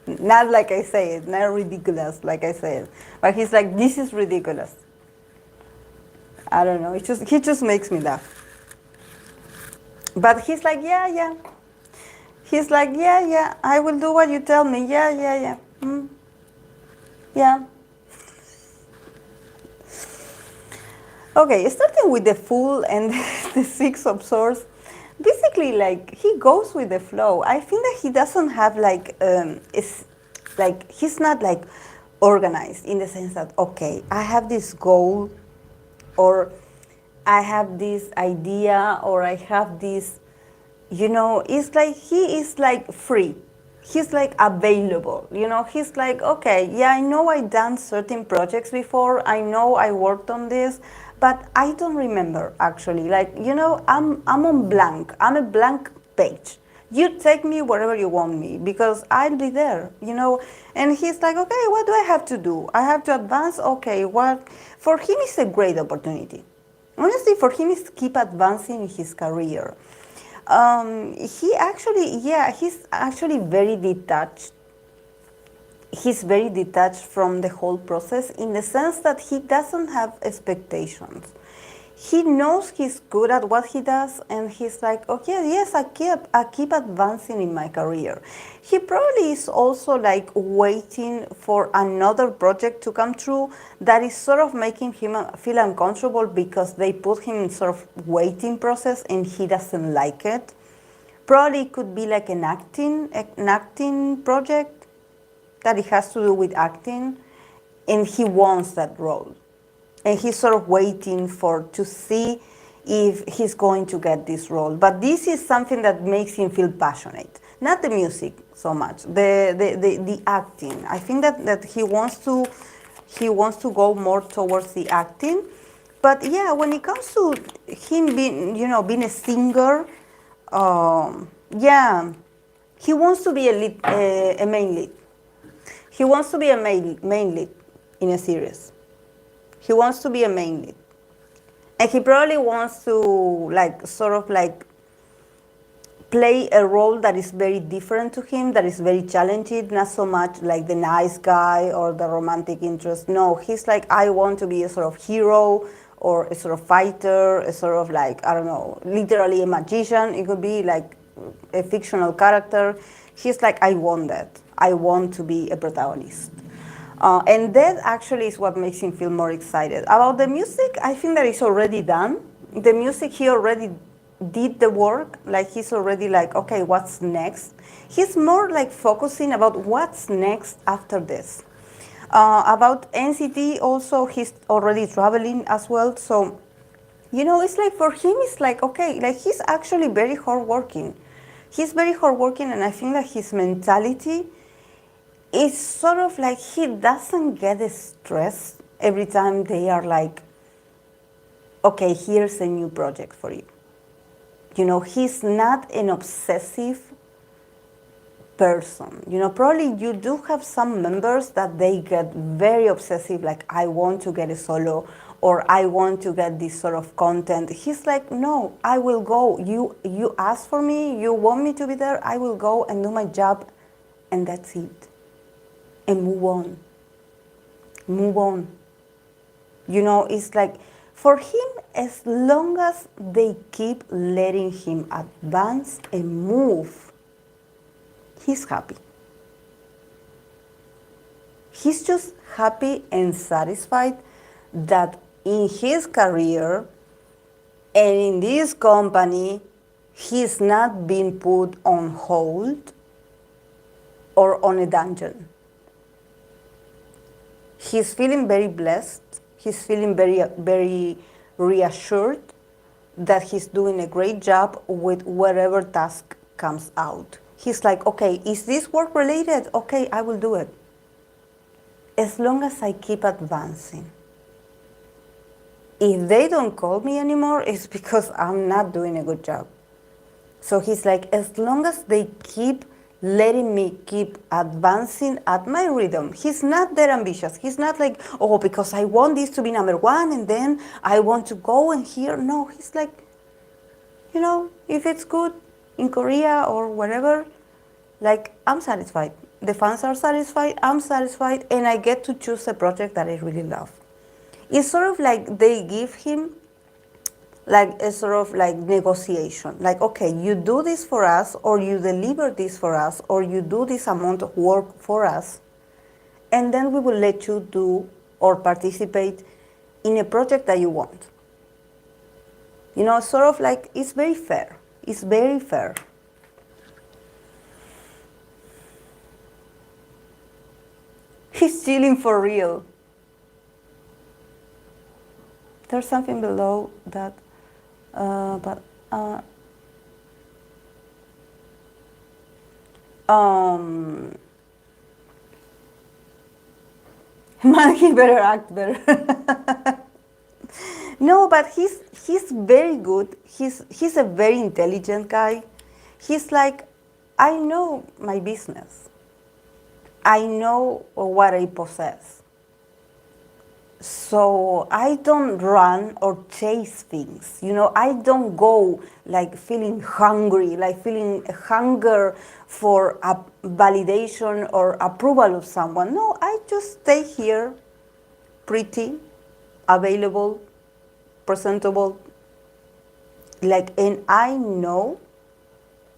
Not like I say it, not ridiculous like I say it. But he's like, this is ridiculous. I don't know, he just makes me laugh. But he's like, yeah. He's like, yeah, I will do what you tell me. Yeah. Yeah. Okay, starting with the Fool and the Six of Swords. Basically, like, he goes with the flow. I think that he doesn't have like, he's not like organized in the sense that, okay, I have this goal, or I have this idea, or I have this, you know, it's like he is like free. He's like available, you know, he's like, okay, yeah, I know I've done certain projects before, I know I worked on this, but I don't remember actually, like, you know, I'm on blank, I'm a blank page. You take me wherever you want me because I'll be there, you know. And he's like, okay, what do I have to do? I have to advance, okay, what? For him it's a great opportunity. Honestly, for him it's keep advancing in his career. He's actually very detached. He's very detached from the whole process in the sense that he doesn't have expectations. he knows he's good at what he does, and he's like, okay, yes, I keep advancing in my career. He probably is also like waiting for another project to come through that is sort of making him feel uncomfortable because they put him in sort of waiting process and he doesn't like it. Probably it could be like an acting project that it has to do with acting, and he wants that role. And he's sort of waiting to see if he's going to get this role. But this is something that makes him feel passionate, not the music so much, the acting. I think that he wants to go more towards the acting. But yeah, when it comes to him being a singer, yeah, he wants to be a main lead. He wants to be a main lead in a series. He wants to be a main lead. And he probably wants to play a role that is very different to him, that is very challenging, not so much like the nice guy or the romantic interest. No, he's like, I want to be a sort of hero or a sort of fighter, a sort of like, I don't know, literally a magician. It could be like a fictional character. He's like, I want that. I want to be a protagonist. And that actually is what makes him feel more excited. About the music, I think that it's already done. The music, he already did the work. Like, he's already like, okay, what's next? He's more like focusing about what's next after this. About NCT also, he's already traveling as well. So, it's like for him, it's like, okay, like he's actually very hardworking. He's very hardworking, and I think that his mentality is sort of like he doesn't get stressed every time they are like, okay, here's a new project for you. He's not an obsessive person. Probably you do have some members that they get very obsessive, like, I want to get a solo, or I want to get this sort of content. He's like, no, I will go. You ask for me, you want me to be there, I will go and do my job, and that's it. And move on. Move on. It's like, for him, as long as they keep letting him advance and move, he's happy. He's just happy and satisfied that in his career and in this company, he's not being put on hold or on a dungeon. He's feeling very blessed. He's feeling very, very reassured that he's doing a great job with whatever task comes out. He's like, okay, is this work related? Okay, I will do it. As long as I keep advancing. If they don't call me anymore, it's because I'm not doing a good job. So he's like, as long as they keep letting me keep advancing at my rhythm. He's not that ambitious. He's not like, oh, because I want this to be number one and then I want to go and here. No, he's like, if it's good in Korea or wherever, like, I'm satisfied. The fans are satisfied, I'm satisfied, and I get to choose a project that I really love. It's sort of like they give him like a sort of like negotiation. Like, okay, you do this for us, or you deliver this for us, or you do this amount of work for us, and then we will let you do or participate in a project that you want. Sort of like, it's very fair. It's very fair. He's chilling for real. There's something below that. Man, he better act better. No, but he's very good. He's a very intelligent guy. He's like, I know my business. I know what I possess. So I don't run or chase things. I don't go like feeling hungry, like feeling a hunger for a validation or approval of someone. No, I just stay here, pretty, available, presentable. Like, and I know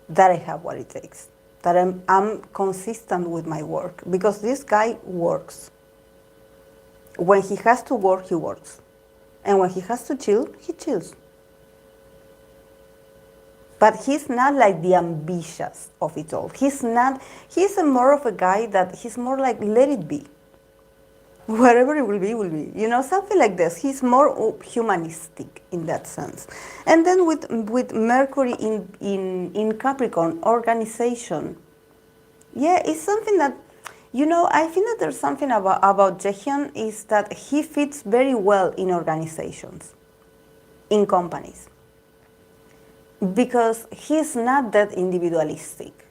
that I have what it takes, that I'm consistent with my work, because this guy works. When he has to work, he works. And when he has to chill, he chills. But he's not like the ambitious of it all. He's more of a guy that he's more like, let it be. Whatever it will be, will be. You know, something like this. He's more humanistic in that sense. And then with Mercury in Capricorn, organization. Yeah, it's something that, you know, I think that there's something about Jaehyun is that he fits very well in organizations, in companies. Because he's not that individualistic.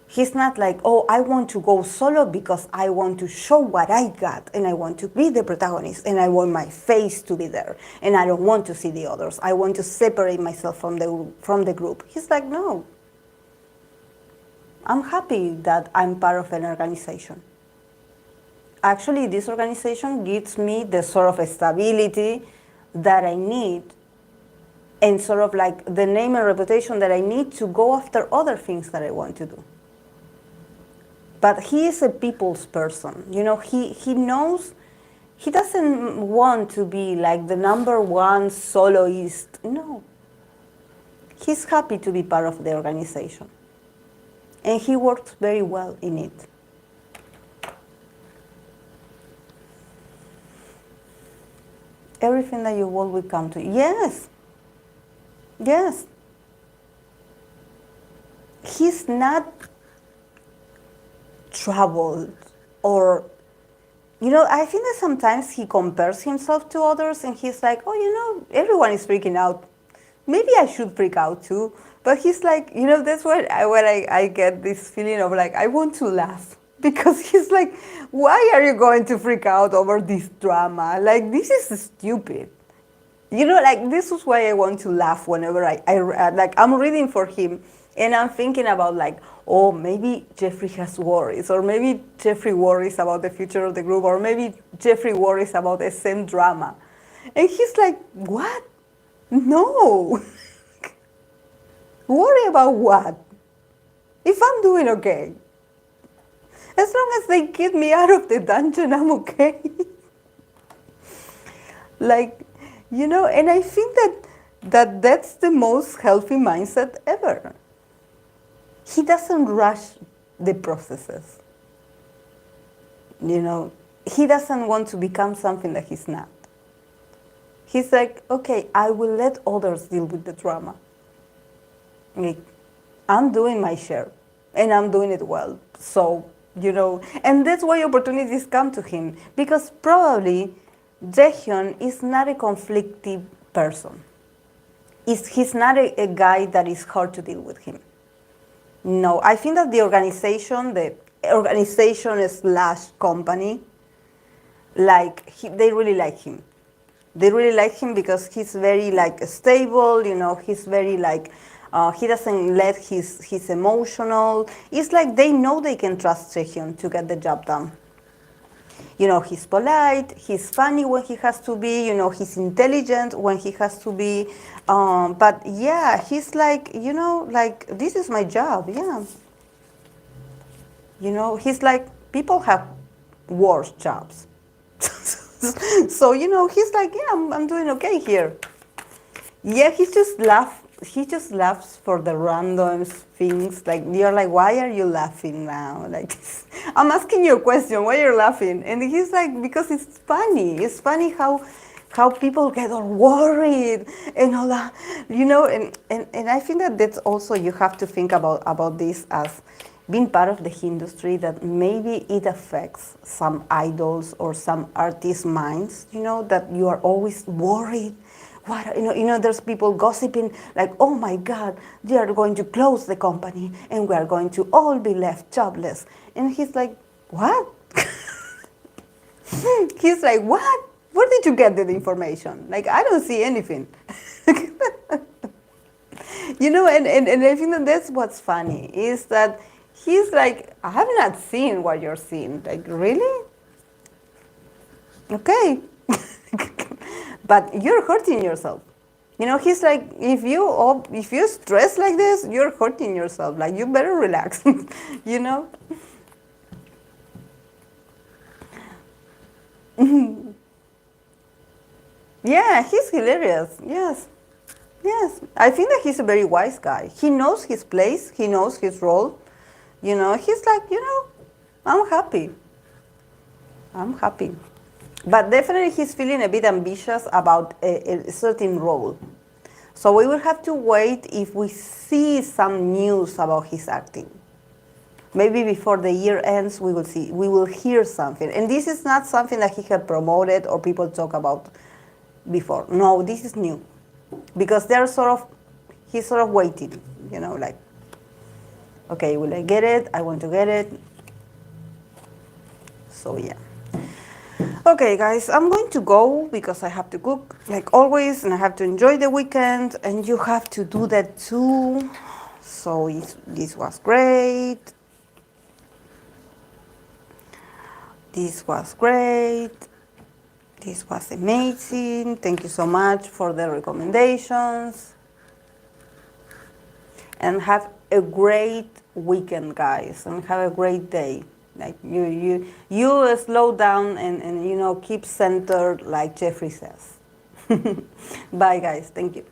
He's not like, oh, I want to go solo because I want to show what I got and I want to be the protagonist and I want my face to be there and I don't want to see the others. I want to separate myself from the group. He's like, no. I'm happy that I'm part of an organization. Actually, this organization gives me the sort of stability that I need and sort of like the name and reputation that I need to go after other things that I want to do. But he is a people's person. You know, he knows, he doesn't want to be like the #1 soloist. No. He's happy to be part of the organization. And he works very well in it. Everything that you want will come to you. Yes. Yes. He's not troubled or, you know, I think that sometimes he compares himself to others and he's like, oh, you know, everyone is freaking out. Maybe I should freak out too. But he's like, you know, that's when I get this feeling of like, I want to laugh. Because he's like, why are you going to freak out over this drama? Like, this is stupid. You know, like, this is why I want to laugh whenever I'm reading for him and I'm thinking about like, oh, maybe Jeffrey has worries, or maybe Jeffrey worries about the future of the group, or maybe Jeffrey worries about the same drama. And he's like, what? No. Worry about what? If I'm doing okay. As long as they get me out of the dungeon, I'm okay. Like, you know, and I think that's the most healthy mindset ever. He doesn't rush the processes. You know, he doesn't want to become something that he's not. He's like, okay, I will let others deal with the drama. Like, I'm doing my share, and I'm doing it well. So, you know, and that's why opportunities come to him, because probably Jaehyun is not a conflictive person. He's not a guy that is hard to deal with him. No, I think that the organization / company, like, they really like him. They really like him because he's very like stable, you know, he's very like, he doesn't let his emotional. It's like they know they can trust Jaehyun to get the job done. You know, he's polite, he's funny when he has to be, you know, he's intelligent when he has to be. But yeah, he's like, you know, like, this is my job, yeah. You know, he's like, people have worse jobs. So, you know, he's like, yeah, I'm doing okay here. Yeah, he just laughs for the random things. Like, you're like, why are you laughing now? Like, I'm asking you a question, why are you laughing? And he's like, because it's funny. It's funny how people get all worried and all that, you know. And I think that that's also, you have to think about this as being part of the industry, that maybe it affects some idols or some artists' minds, you know, that you are always worried. What, you know, there's people gossiping like, oh my God, they are going to close the company and we are going to all be left jobless. And he's like, what? He's like, what? Where did you get that information? Like, I don't see anything. You know, and I think that that's what's funny, is that he's like, I have not seen what you're seeing. Like, really? Okay. but you're hurting yourself. You know, he's like, if you stress like this, you're hurting yourself. Like, you better relax, you know? Yeah, he's hilarious. Yes. Yes. I think that he's a very wise guy. He knows his place, he knows his role. You know, he's like, you know, I'm happy. I'm happy. But definitely he's feeling a bit ambitious about a certain role. So we will have to wait if we see some news about his acting. Maybe before the year ends, we will hear something. And this is not something that he had promoted or people talk about before. No, this is new. Because he's sort of waiting, you know, like, okay, will I get it? I want to get it. So yeah. Okay, guys, I'm going to go because I have to cook like always, and I have to enjoy the weekend, and you have to do that too. So this was great. This was great. This was amazing. Thank you so much for the recommendations. And have a great weekend, guys, and have a great day. Like you slow down and you know, keep centered like Jeffrey says. Bye, guys. Thank you.